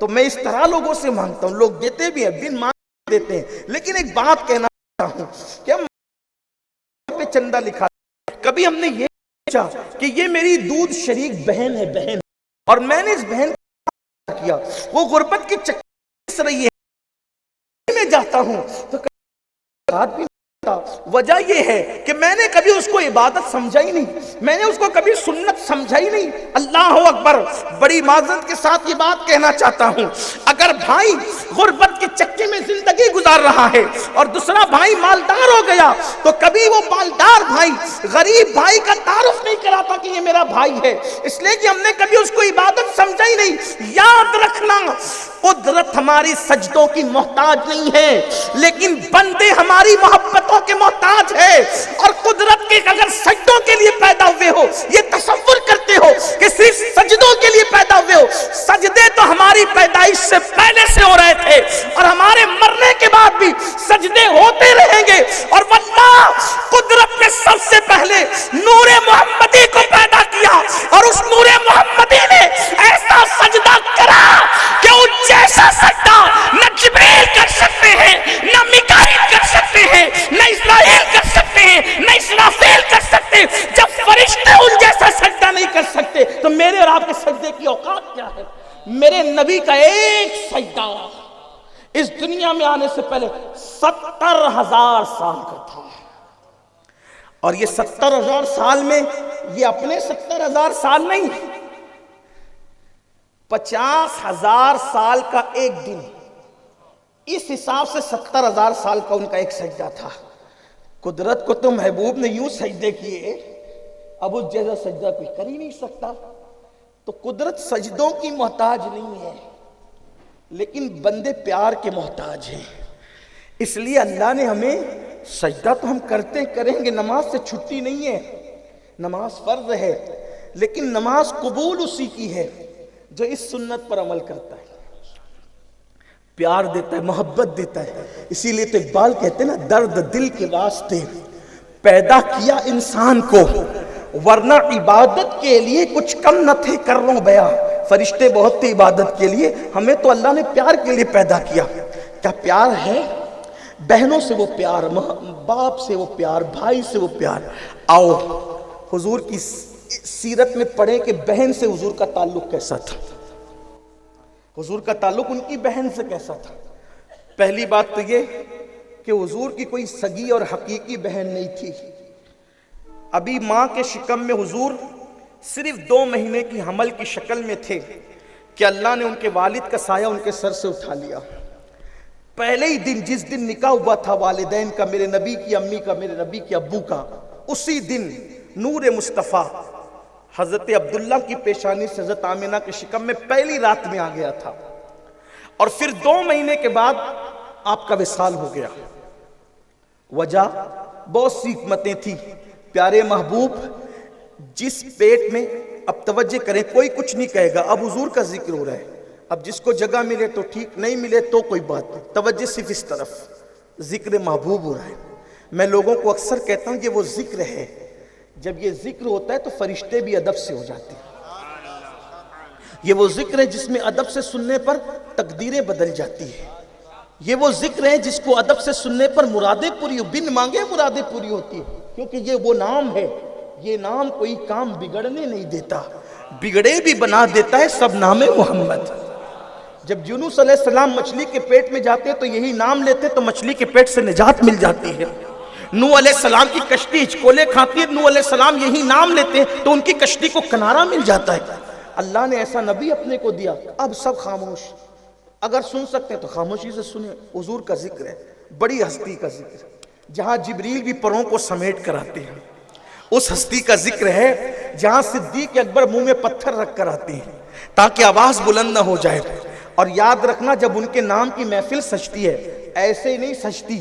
تو میں اس طرح لوگوں سے مانگتا ہوں، لوگ دیتے بھی ہیں، بن مانگ دیتے ہیں۔ لیکن ایک بات کہنا چاہتا ہوں کہ ہم پہ چندہ لکھا، کبھی ہم نے یہ سوچا کہ یہ میری دودھ شریک بہن ہے، بہن، اور میں نے اس بہن کو کیا، وہ غربت کی چکر رہی ہے، میں جاتا ہوں تو بھی وجہ یہ ہے کہ میں نے کبھی اس کو عبادت سمجھا ہی نہیں، میں نے اس کو کبھی سنت سمجھا ہی نہیں۔ اللہ اکبر۔ بڑی معذرت کے ساتھ یہ بات کہنا چاہتا ہوں، اگر بھائی غربت کے چکے میں زندگی گزار رہا ہے اور دوسرا بھائی مالدار ہو گیا تو کبھی وہ مالدار بھائی غریب بھائی کا تعارف نہیں کراتا کہ یہ میرا بھائی ہے، اس لیے کہ ہم نے کبھی اس کو عبادت سمجھا ہی نہیں۔ یاد رکھنا، قدرت ہماری سجدوں کی محتاج نہیں ہے، لیکن بندے ہماری محبتوں کے محتاج ہے۔ اور قدرت کے اگر سجدوں کے لیے پیدا ہوئے ہو، یہ تصور کرتے ہو کہ صرف سجدوں کے لیے پیدا ہوئے ہو، سجدے تو ہماری پیدائش سے پہلے سے ہو رہے تھے اور ہمارے مرنے کے بعد بھی سجدے ہوتے رہیں گے۔ اور واللہ قدرت نے سب سے پہلے نور محمدی کو پیدا کیا، اور اس نور محمدی نے ایسا سجدہ کرا کہ ان جیسا سجدہ نہ جبریل کر سکتے ہیں، نہ میکائیل کر سکتے ہیں، نہ اسرائیل کر سکتے ہیں، نہ اسرافیل کر سکتے ہیں۔ جب فرشتے ان جیسا سجدہ نہیں کر سکتے تو میرے اور آپ کے سجدے کی اوقات کیا ہے؟ میرے نبی کا ایک سجدہ اس دنیا میں آنے سے پہلے 70,000 سال کا تھا، اور یہ 70,000 سال میں یہ اپنے 70,000 سال نہیں، 50,000 سال کا ایک دن، اس حساب سے 70,000 سال کا ان کا ایک سجدہ تھا۔ قدرت کو تو محبوب نے یوں سجدے کیے، اب اس جیسا سجدہ کوئی کر ہی نہیں سکتا۔ تو قدرت سجدوں کی محتاج نہیں ہے، لیکن بندے پیار کے محتاج ہیں۔ اس لیے اللہ نے ہمیں سجدہ تو ہم کرتے کریں گے، نماز سے چھٹی نہیں ہے، نماز فرض ہے، لیکن نماز قبول اسی کی ہے جو اس سنت پر عمل کرتا ہے، پیار دیتا ہے، محبت دیتا ہے۔ اسی لیے تو اقبال کہتے ہیں نا، درد دل کے واسطے پیدا کیا انسان کو، ورنہ عبادت کے لیے کچھ کم نہ تھے کرنوں بیاں، فرشتے بہت تھے عبادت کے لیے، ہمیں تو اللہ نے پیار کے لیے پیدا کیا۔ کیا پیار ہے؟ بہنوں سے وہ پیار، باپ سے وہ پیار، بھائی سے وہ پیار۔ آؤ حضور کی سیرت میں پڑھیں کہ بہن سے حضور کا تعلق کیسا تھا، حضور کا تعلق ان کی بہن سے کیسا تھا۔ پہلی بات تو یہ کہ حضور کی کوئی سگی اور حقیقی بہن نہیں تھی۔ ابھی ماں کے شکم میں حضور صرف 2 مہینے کی حمل کی شکل میں تھے کہ اللہ نے ان کے والد کا سایہ ان کے سر سے اٹھا لیا۔ پہلے ہی دن، جس دن نکاح ہوا تھا والدین کا، میرے نبی کی امی کا، میرے نبی کے ابو کا، اسی دن نور مصطفیٰ حضرت عبداللہ کی پیشانی سے حضرت آمینہ کے شکم میں پہلی رات میں آ گیا تھا، اور پھر 2 مہینے کے بعد آپ کا وصال ہو گیا۔ وجہ بہت سی حکمتیں تھیں۔ پیارے محبوب جس پیٹ میں، اب توجہ کریں، کوئی کچھ نہیں کہے گا، اب حضور کا ذکر ہو رہا ہے، اب جس کو جگہ ملے تو ٹھیک، نہیں ملے تو کوئی بات نہیں، توجہ صرف اس طرف، ذکر محبوب ہو رہا ہے۔ میں لوگوں کو اکثر کہتا ہوں کہ وہ ذکر ہے، جب یہ ذکر ہوتا ہے تو فرشتے بھی ادب سے ہو جاتے ہیں۔ یہ وہ ذکر ہے جس میں ادب سے سننے پر تقدیریں بدل جاتی ہیں۔ یہ وہ ذکر ہے جس کو ادب سے سننے پر مرادیں پوری، بن مانگے مرادیں پوری ہوتی ہیں، کیونکہ یہ وہ نام ہے، یہ نام کوئی کام بگڑنے نہیں دیتا، بگڑے بھی بنا دیتا ہے، سب نام محمد۔ جب یونس علیہ السلام مچھلی کے پیٹ میں جاتے تو یہی نام لیتے تو مچھلی کے پیٹ سے نجات مل جاتی ہے۔ نوح علیہ السلام کی کشتی ہچکولے کھاتی ہے، نوح علیہ السلام یہی نام لیتے ہیں تو ان کی کشتی کو کنارہ مل جاتا ہے۔ اللہ نے ایسا نبی اپنے کو دیا۔ اب سب خاموش، اگر سن سکتے ہیں تو خاموشی سے سنیں۔ حضور کا ذکر ہے، بڑی ہستی کا ذکر ہے، جہاں جبریل بھی پروں کو سمیٹ کر آتے ہیں، اس ہستی کا ذکر ہے جہاں صدیق اکبر منہ میں پتھر رکھ کر آتے ہیں تاکہ آواز بلند نہ ہو جائے۔ اور یاد رکھنا، جب ان کے نام کی محفل سجتی ہے، ایسے نہیں سجتی،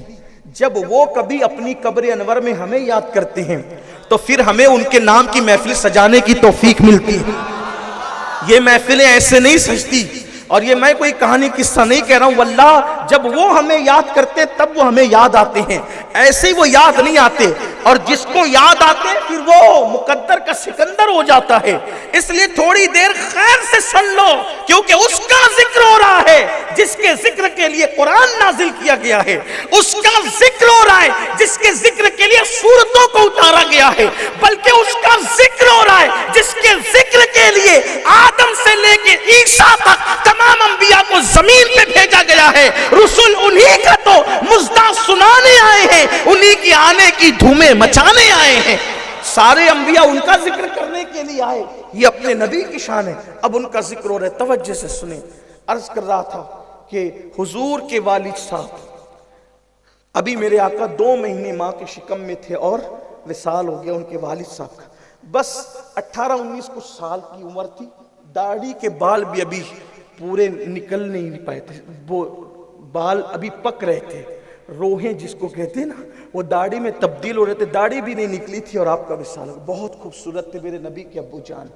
جب وہ کبھی اپنی قبر انور میں ہمیں یاد کرتے ہیں تو پھر ہمیں ان کے نام کی محفل سجانے کی توفیق ملتی ہے۔ یہ محفلیں ایسے نہیں سجتی، اور یہ میں کوئی کہانی قصہ نہیں کہہ رہا ہوں، واللہ جب وہ ہمیں یاد کرتے تب وہ ہمیں یاد آتے ہیں، ایسے ہی وہ یاد نہیں آتے، اور جس کو یاد آتے پھر وہ مقدر کا سکندر ہو جاتا ہے۔ اس لیے تھوڑی دیر خیر سے سن لو، کیونکہ اس کا ذکر ہو رہا ہے جس کے ذکر کے لیے قرآن نازل کیا گیا ہے، اس کا ذکر ہو رہا ہے جس کے ذکر کے لیے سورتوں کو اتارا گیا ہے، بلکہ اس کا ذکر ہو رہا ہے جس کے ذکر کے لیے آدم سے لے کے عیسیٰ تک تمام انبیاء کو زمین پہ بھیجا گیا ہے۔ رسول انہی کا تو مژدہ سنانے آئے ہیں، انہی کی آنے کی دھومیں مچانے آئے ہیں۔ سارے انبیاء ان کا ذکر کرنے کے لیے آئے، یہ اپنے نبی کی شان ہے۔ اب ان کا ذکر ہو رہا ہے، توجہ سے سنیں۔ عرض کر رہا تھا کہ حضور کے والد صاحب، ابھی میرے آقا 2 مہینے ماں کے شکم میں تھے اور وصال ہو گیا ان کے والد صاحب کا۔ بس 18-19 کچھ سال کی عمر تھی، داڑھی کے بال بھی ابھی پورے نکل نہیں پائے تھے، وہ بال ابھی پک رہے تھے، روحیں جس کو کہتے ہیں نا، وہ داڑھی میں تبدیل ہو رہے تھے، داڑھی بھی نہیں نکلی تھی اور آپ کا وصال ہو گیا۔ بہت خوبصورت تھے میرے نبی کے ابو جان،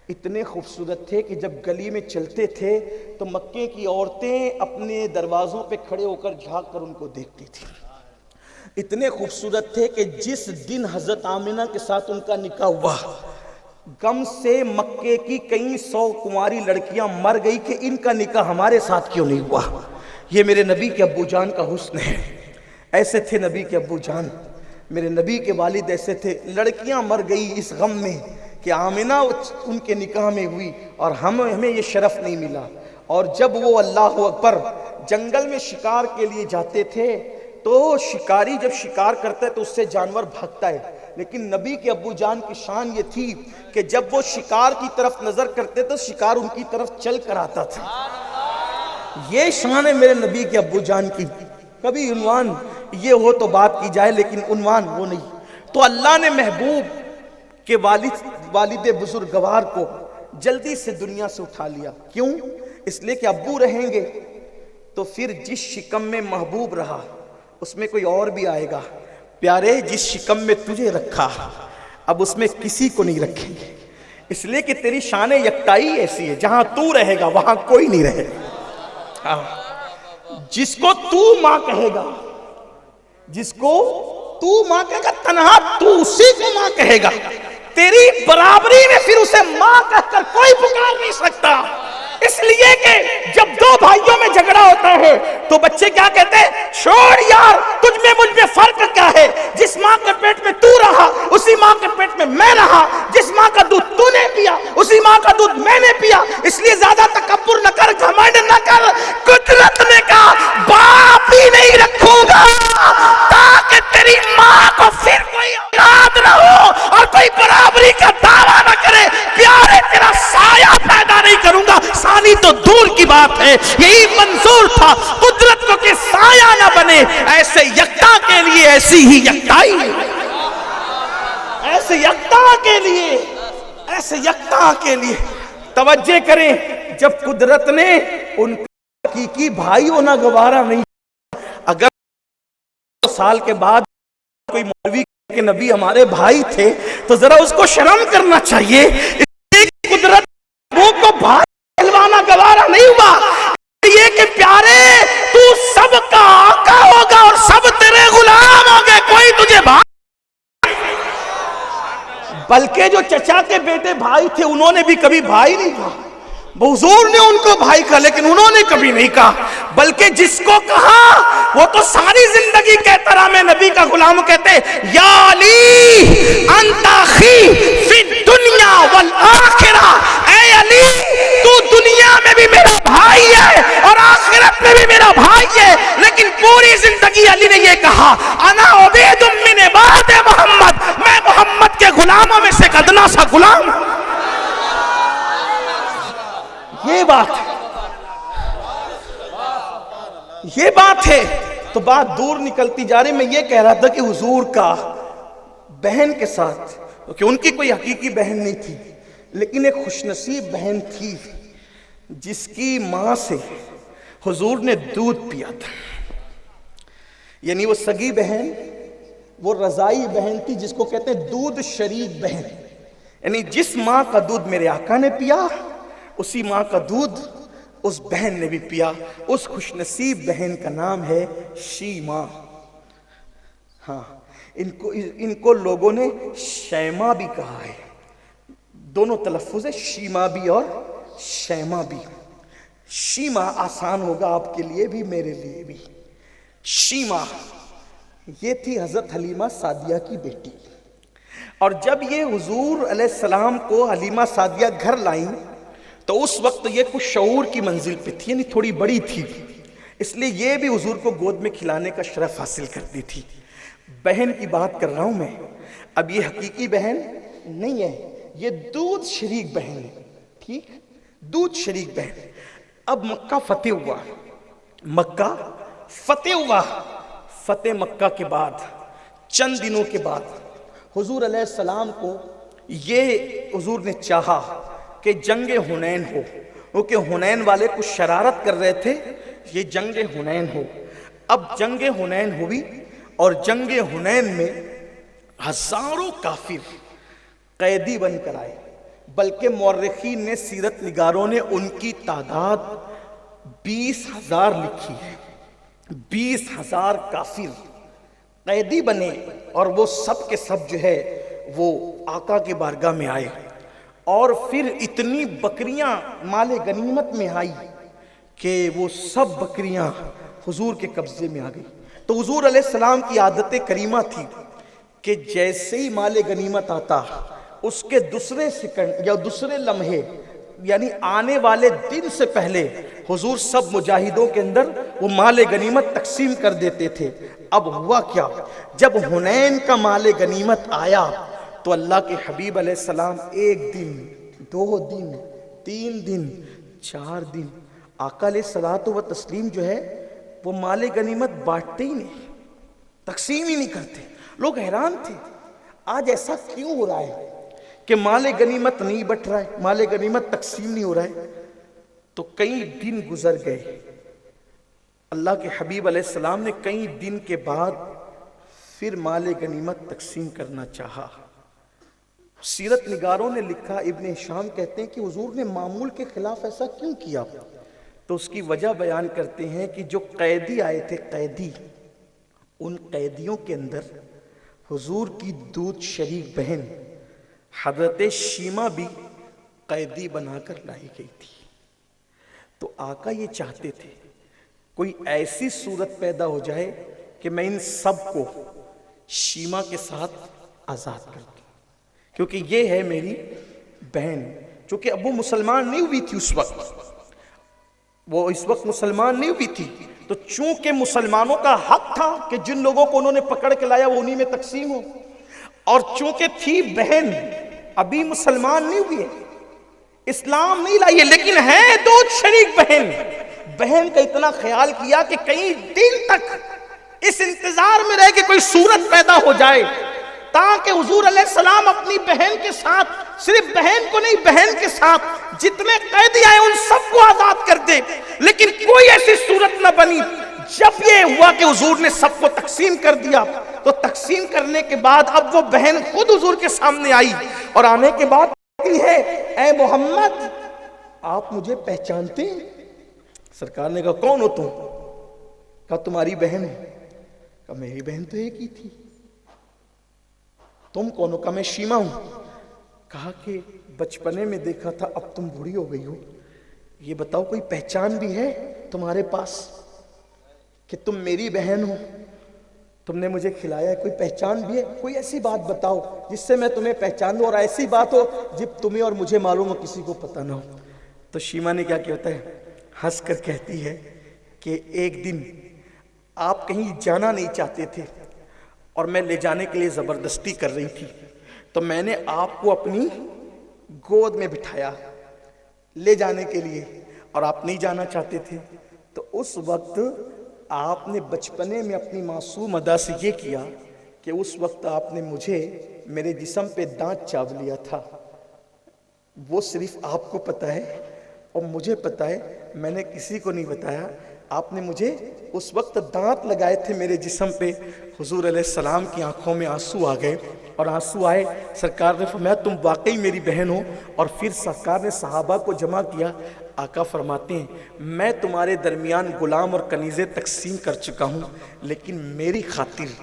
اتنے خوبصورت تھے کہ جب گلی میں چلتے تھے تو مکے کی عورتیں اپنے دروازوں پہ کھڑے ہو کر جھانک کر ان کو دیکھتی تھی۔ اتنے خوبصورت تھے کہ جس دن حضرت آمینہ کے ساتھ ان کا نکاح ہوا، غم سے مکے کی کئی 100 کنواری لڑکیاں مر گئی کہ ان کا نکاح ہمارے ساتھ کیوں نہیں ہوا۔ یہ میرے نبی کے ابو جان کا حسن ہے، ایسے تھے نبی کے ابو جان، میرے نبی کے والد ایسے تھے۔ لڑکیاں مر گئی اس غم میں کہ آمینہ ان کے نکاح میں ہوئی اور ہمیں یہ شرف نہیں ملا۔ اور جب وہ اللہ اکبر جنگل میں شکار کے لیے جاتے تھے تو شکاری جب شکار کرتا ہے تو اس سے جانور بھاگتا ہے، لیکن نبی کے ابو جان کی شان یہ تھی کہ جب وہ شکار کی طرف نظر کرتے تو شکار ان کی طرف چل کر آتا تھا۔ یہ شان ہے میرے نبی کے ابو جان کی۔ کبھی عنوان یہ ہو تو بات کی جائے، لیکن عنوان وہ نہیں۔ تو اللہ نے محبوب کے والد بزرگوار کو جلدی سے دنیا سے اٹھا لیا۔ کیوں؟ اس لیے کہ ابو رہیں گے تو پھر جس شکم میں محبوب رہا اس میں کوئی اور بھی آئے گا۔ پیارے، جس شکم میں تجھے رکھا اب اس میں کسی کو نہیں رکھیں گے، اس لیے کہ تیری شان یکتائی ایسی ہے، جہاں تو رہے گا وہاں کوئی نہیں رہے گا۔ جس کو تو ماں کہے گا، جس کو تو ماں کہے گا، تنہا تو اسی کو ماں کہے گا۔ تیری برابری میں پھر اسے ماں کہہ کر کوئی پکار نہیں سکتا. اس لیے کہ جب دو بھائیوں میں جھگڑا ہوتا ہے تو بچے کیا کہتے ہیں؟ چھوڑ یار، تجھ میں مجھ میں فرق کیا ہے؟ جس ماں کے پیٹ میں تو رہا اسی ماں کے پیٹ میں میں رہا، جس ماں کا دودھ تو نے پیا اسی ماں کا دودھ میں نے پیا. اس لیے زیادہ تکبر نہ کر، گھمنڈ نہ کر. قدرت نے کہا باپ ہی نہیں رکھوں گا تاکہ تیری ماں کو پھر کوئی اولاد نہ ہو اور کوئی برابری کا دعویٰ نہ کرے. پیارے تیرا سایہ پیدا نہیں کروں گا، ثانی تو دور کی بات ہے. یہی منظور تھا قدرت کو کہ سایہ نہ بنے. ایسے یکتا کے لیے ایسی ہی یکتائی، ایسے یکتا کے لیے، ایسے یکتا کے لیے. توجہ کریں، جب قدرت نے ان کا حقیقی بھائی ہونا گوارا نہیں، اگر سال کے بعد کوئی مولوی کہ نبی ہمارے بھائی تھے تو ذرا اس کو شرم کرنا چاہیے. قدرت وہ کو بھائی کہلوانا گوارا نہیں ہوا. یہ کہ پیارے تو سب کا آقا ہوگا اور سب تیرے غلام ہوگے، کوئی تجھے بھائی. بلکہ جو چچا کے بیٹے بھائی تھے انہوں نے بھی کبھی بھائی نہیں کہا. حضور نے ان کو بھائی کہا لیکن انہوں نے کبھی نہیں کہا، بلکہ جس کو کہا وہ تو ساری زندگی کہتا رہا میں نبی کا غلام. کہتے یا علی انت اخی فی الدنیا والآخرہ، اے علی تو دنیا میں بھی میرا بھائی ہے اور آخرت میں بھی میرا بھائی ہے. لیکن پوری زندگی علی نے یہ کہا انا عبید من عباد محمد، میں محمد کے غلاموں میں سے ادنا سا غلام ہوں. یہ بات ہے. تو بات دور نکلتی جا رہی. میں یہ کہہ رہا تھا کہ حضور کا بہن کے ساتھ، کہ ان کی کوئی حقیقی بہن نہیں تھی لیکن ایک خوش نصیب بہن تھی جس کی ماں سے حضور نے دودھ پیا تھا. یعنی وہ سگی بہن، وہ رضائی بہن تھی جس کو کہتے ہیں دودھ شریک بہن. یعنی جس ماں کا دودھ میرے آقا نے پیا اسی ماں کا دودھ اس بہن نے بھی پیا. اس خوش نصیب بہن کا نام ہے شیما. ہاں، ان کو لوگوں نے شیما بھی کہا ہے. دونوں تلفظ ہے، شیما بھی اور شیما بھی. شیما آسان ہوگا آپ کے لیے بھی میرے لیے بھی. شیما یہ تھی حضرت حلیمہ سعدیہ کی بیٹی. اور جب یہ حضور علیہ السلام کو حلیمہ سعدیہ گھر لائیں تو اس وقت یہ کچھ شعور کی منزل پہ تھی، یعنی تھوڑی بڑی تھی، اس لیے یہ بھی حضور کو گود میں کھلانے کا شرف حاصل کرتی تھی. بہن کی بات کر رہا ہوں میں. اب یہ حقیقی بہن نہیں ہے، یہ دودھ شریک بہن ہے. ٹھیک، دودھ شریک بہن. اب مکہ فتح ہوا، مکہ فتح ہوا. فتح مکہ کے بعد چند دنوں کے بعد حضور علیہ السلام کو یہ حضور نے چاہا کہ جنگ حنین ہو، کیونکہ حنین والے کچھ شرارت کر رہے تھے، یہ جنگ حنین ہو. اب جنگ حنین ہوئی اور جنگ حنین میں ہزاروں کافر قیدی بن کر آئے. بلکہ مورخین نے، سیرت نگاروں نے ان کی تعداد 20,000 لکھی ہے. 20,000 کافر قیدی بنے اور وہ سب کے سب جو ہے وہ آقا کے بارگاہ میں آئے. اور پھر اتنی بکریاں مال غنیمت میں آئی کہ وہ سب بکریاں حضور کے قبضے میں آ گئی. تو حضور علیہ السلام کی عادت کریمہ تھی کہ جیسے ہی مال غنیمت آتا اس کے دوسرے سیکنڈ یا دوسرے لمحے، یعنی آنے والے دن سے پہلے حضور سب مجاہدوں کے اندر وہ مال غنیمت تقسیم کر دیتے تھے. اب ہوا کیا، جب حنین کا مال غنیمت آیا تو اللہ کے حبیب علیہ السلام 1 دن 2 دن 3 دن 4 دن آقا علیہ الصلوۃ والتسلیم جو ہے وہ مال غنیمت بانٹتے ہی نہیں، تقسیم ہی نہیں کرتے. لوگ حیران تھے آج ایسا کیوں ہو رہا ہے کہ مال غنیمت نہیں بٹ رہا ہے، مال غنیمت تقسیم نہیں ہو رہا ہے. تو کئی دن گزر گئے. اللہ کے حبیب علیہ السلام نے کئی دن کے بعد پھر مال غنیمت تقسیم کرنا چاہا. سیرت نگاروں نے لکھا، ابن ہشام کہتے ہیں کہ حضور نے معمول کے خلاف ایسا کیوں کیا؟ تو اس کی وجہ بیان کرتے ہیں کہ جو قیدی آئے تھے، قیدی، ان قیدیوں کے اندر حضور کی دودھ شریک بہن حضرت شیما بھی قیدی بنا کر لائی گئی تھی. تو آقا یہ چاہتے تھے کوئی ایسی صورت پیدا ہو جائے کہ میں ان سب کو شیما کے ساتھ آزاد کر دوں، کیونکہ یہ ہے میری بہن. چونکہ اب وہ مسلمان نہیں ہوئی تھی اس وقت مسلمان نہیں ہوئی تھی، تو چونکہ مسلمانوں کا حق تھا کہ جن لوگوں کو انہوں نے پکڑ کے لایا وہ انہی میں تقسیم ہو، اور چونکہ تھی بہن ابھی مسلمان نہیں ہوئی ہے، اسلام نہیں لائی ہے، لیکن ہے دو شریک بہن کا اتنا خیال کیا کہ کئی دن تک اس انتظار میں رہے کہ کوئی صورت پیدا ہو جائے تاکہ حضور علیہ السلام اپنی بہن کے ساتھ، صرف بہن کو نہیں بہن کے ساتھ جتنے قیدی آئے ان سب کو آزاد کر دے. لیکن کوئی ایسی صورت نہ بنی. جب یہ ہوا کہ حضور نے سب کو تقسیم کر دیا تو تقسیم کرنے کے بعد اب وہ بہن خود حضور کے سامنے آئی اور آنے کے بعد کہتی ہے اے محمد آپ مجھے پہچانتے ہیں؟ سرکار نے کہا کون ہو تم؟ کہا تمہاری بہن ہے. کہا میری بہن تو ایک ہی تھی. تم کون ہو؟ کہا میں شیما ہوں. کہا کہ بچپنے میں دیکھا تھا اب تم بوڑھی ہو گئی ہو، یہ بتاؤ کوئی پہچان بھی ہے تمہارے پاس کہ تم میری بہن ہو، تم نے مجھے کھلایا ہے، کوئی پہچان بھی ہے؟ کوئی ایسی بات بتاؤ جس سے میں تمہیں پہچان لوں، اور ایسی بات ہو جب تمہیں اور مجھے معلوم ہو کسی کو پتہ نہ ہو. تو شیما نے کیا ہوتا ہے ہنس کر کہتی ہے کہ ایک دن آپ کہیں جانا نہیں چاہتے تھے اور میں لے جانے کے لیے زبردستی کر رہی تھی، تو میں نے آپ کو اپنی گود میں بٹھایا لے جانے کے لیے، اور آپ نہیں جانا چاہتے تھے. تو اس وقت آپ نے بچپنے میں اپنی معصوم ادا سے یہ کیا کہ اس وقت آپ نے مجھے میرے جسم پہ دانت چاپ لیا تھا. وہ صرف آپ کو پتہ ہے اور مجھے پتہ ہے، میں نے کسی کو نہیں بتایا. آپ نے مجھے اس وقت دانت لگائے تھے میرے جسم پہ. حضور علیہ السلام کی آنکھوں میں آنسو آ گئے، اور آنسو آئے. سرکار نے فرمایا تم واقعی میری بہن ہو. اور پھر سرکار نے صحابہ کو جمع کیا. آقا فرماتے ہیں میں تمہارے درمیان غلام اور کنیزیں تقسیم کر چکا ہوں، لیکن میری خاطر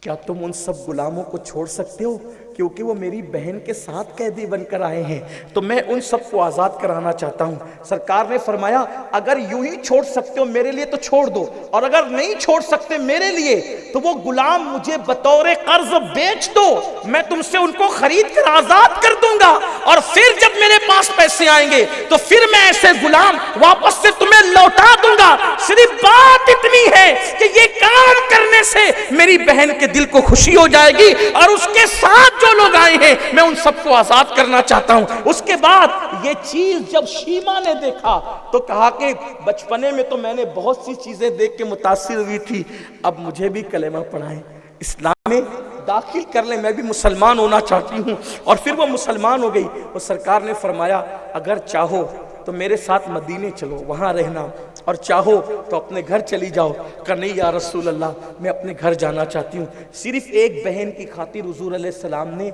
کیا تم ان سب غلاموں کو چھوڑ سکتے ہو؟ کیونکہ وہ میری بہن کے ساتھ قیدی بن کر آئے ہیں، تو میں ان سب کو آزاد کرانا چاہتا ہوں. سرکار نے فرمایا اگر یوں ہی چھوڑ سکتے ہو میرے لیے تو چھوڑ دو، اور اگر نہیں چھوڑ سکتے میرے لیے تو وہ غلام مجھے بطور قرض بیچ دو، میں تم سے ان کو خرید کر آزاد کر دوں گا، اور پھر جب میرے پاس پیسے آئیں گے تو پھر میں ایسے غلام واپس سے تمہیں لوٹا دوں گا. صرف بات اتنی ہے کہ یہ کام کرنے سے میری بہن کے دل کو خوشی ہو جائے گی، اور اس کے ساتھ جو لوگ آئے ہیں میں ان سب کو آزاد کرنا چاہتا ہوں. اس کے بعد یہ چیز جب شیما نے دیکھا تو کہا کہ بچپنے میں تو میں نے بہت سی چیزیں دیکھ کے متاثر ہوئی تھی، اب مجھے بھی کلمہ پڑھائیں، اسلام میں داخل کر لیں، میں بھی مسلمان ہونا چاہتی ہوں. اور پھر وہ مسلمان ہو گئی. اور سرکار نے فرمایا اگر چاہو تو میرے ساتھ مدینے چلو، وہاں رہنا، اور چاہو تو اپنے گھر چلی جاؤ. کہ نہیں یا رسول اللہ میں اپنے گھر جانا چاہتی ہوں. صرف ایک بہن کی خاطر حضور علیہ السلام نے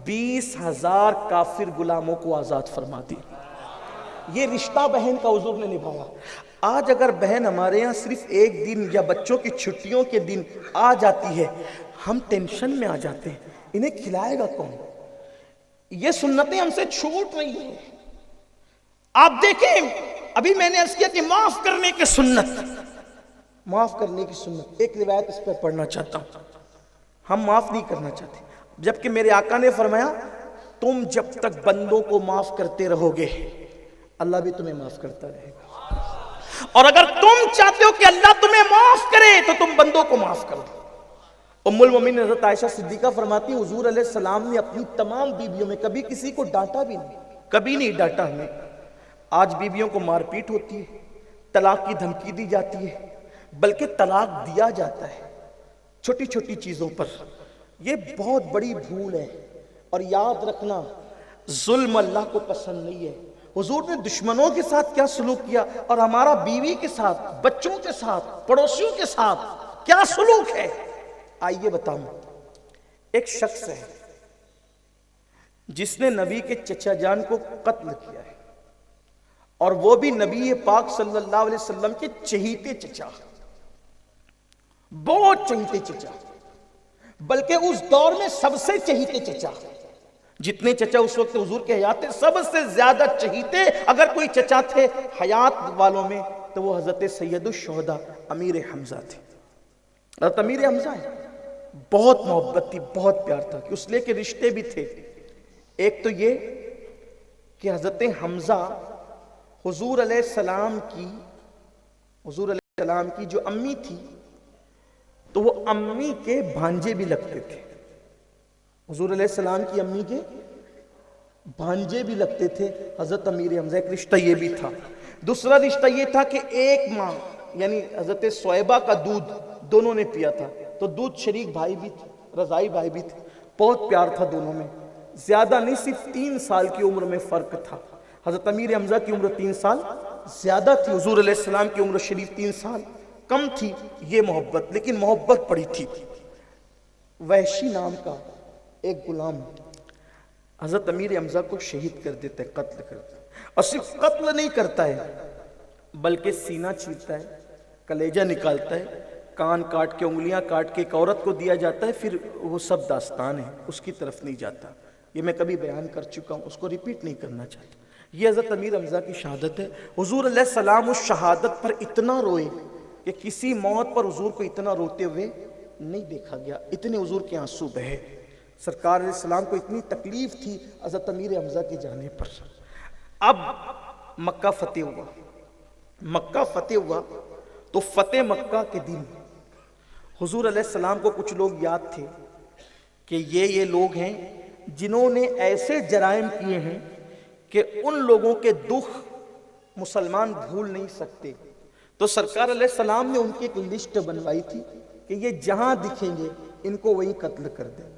20,000 کافر غلاموں کو آزاد فرما دی. یہ رشتہ بہن کا حضور نے نبھایا. آج اگر بہن ہمارے یہاں صرف ایک دن یا بچوں کی چھٹیوں کے دن آ جاتی ہے ہم ٹینشن میں آ جاتے ہیں، انہیں کھلائے گا کون؟ یہ سنتیں ہم سے چھوٹ رہی ہیں. آپ دیکھیں ابھی میں نے عرض کیا کہ معاف کرنے کی سنت، معاف کرنے کی سنت. ایک روایت اس پر پڑھنا چاہتا ہوں. ہم معاف نہیں کرنا چاہتے، جبکہ میرے آقا نے فرمایا تم جب تک بندوں کو معاف کرتے رہو گے اللہ بھی تمہیں معاف کرتا رہے گا، اور اگر تم چاہتے ہو کہ اللہ تمہیں معاف کرے تو تم بندوں کو معاف کر دو. ام المومنین حضرت عائشہ صدیقہ فرماتی حضور علیہ السلام نے اپنی تمام بیویوں میں کبھی کسی کو ڈانٹا بھی نہیں، کبھی نہیں ڈانٹا ہمیں. آج بیویوں کو مار پیٹ ہوتی ہے، طلاق کی دھمکی دی جاتی ہے، بلکہ طلاق دیا جاتا ہے چھوٹی چھوٹی چیزوں پر. یہ بہت بڑی بھول ہے. اور یاد رکھنا ظلم اللہ کو پسند نہیں ہے. حضور نے دشمنوں کے ساتھ کیا سلوک کیا، اور ہمارا بیوی کے ساتھ، بچوں کے ساتھ، پڑوسیوں کے ساتھ کیا سلوک ہے. آئیے بتاؤں. ایک شخص ہے جس نے نبی کے چچا جان کو قتل کیا ہے، اور وہ بھی نبی پاک صلی اللہ علیہ وسلم کے چہیتے چچا، بہت چہیتے چچا، بلکہ اس دور میں سب سے چہیتے چچا. جتنے چچا اس وقت حضور کے حیات تھے سب سے زیادہ چہیتے اگر کوئی چچا تھے حیات والوں میں تو وہ حضرت سید الشہداء امیر حمزہ تھے. حضرت امیر حمزہ ہے، بہت محبت تھی، بہت پیار تھا کہ اس لیے کہ رشتے بھی تھے. ایک تو یہ کہ حضرت حمزہ حضور علیہ السلام کی جو امی تھی تو وہ امی کے بھانجے بھی لگتے تھے. حضور علیہ السلام کی امی کے بھانجے بھی لگتے تھے حضرت امیر حمزہ. ایک رشتہ یہ بھی تھا. دوسرا رشتہ یہ تھا کہ ایک ماں یعنی حضرت صہیبہ کا دودھ دونوں نے پیا تھا تو دودھ شریک بھائی بھی تھے، رضائی بھائی بھی تھے. بہت پیار تھا دونوں میں، زیادہ نہیں، صرف 3 سال کی عمر میں فرق تھا. حضرت امیر حمزہ کی عمر 3 سال زیادہ تھی، حضور علیہ السلام کی عمر شریف 3 سال کم تھی. یہ محبت، لیکن محبت پڑی تھی. وحشی نام کا ایک غلام حضرت امیر حمزہ کو شہید کر دیتا ہے، قتل کرتا ہے. اور صرف قتل نہیں کرتا ہے بلکہ سینہ چیرتا ہے، کلیجہ نکالتا ہے، کان کاٹ کے، انگلیاں کاٹ کے ایک عورت کو دیا جاتا ہے. پھر وہ سب داستان ہے، اس کی طرف نہیں جاتا. یہ میں کبھی بیان کر چکا ہوں، اس کو ریپیٹ نہیں کرنا چاہتا. یہ حضرت امیر حمزہ کی شہادت ہے. حضور علیہ السلام اس شہادت پر اتنا روئے کہ کسی موت پر حضور کو اتنا روتے ہوئے نہیں دیکھا گیا. اتنے حضور کے آنسو بہے. سرکار علیہ السلام کو اتنی تکلیف تھی حضرت امیر حمزہ کے جانے پر. اب مکہ فتح ہوا. مکہ فتح ہوا تو فتح مکہ کے دن حضور علیہ السلام کو کچھ لوگ یاد تھے کہ یہ لوگ ہیں جنہوں نے ایسے جرائم کیے ہیں کہ ان لوگوں کے دکھ مسلمان بھول نہیں سکتے. تو سرکار علیہ السلام نے ان کی ایک لسٹ بنوائی تھی کہ یہ جہاں دکھیں گے ان کو وہیں قتل کر دینا،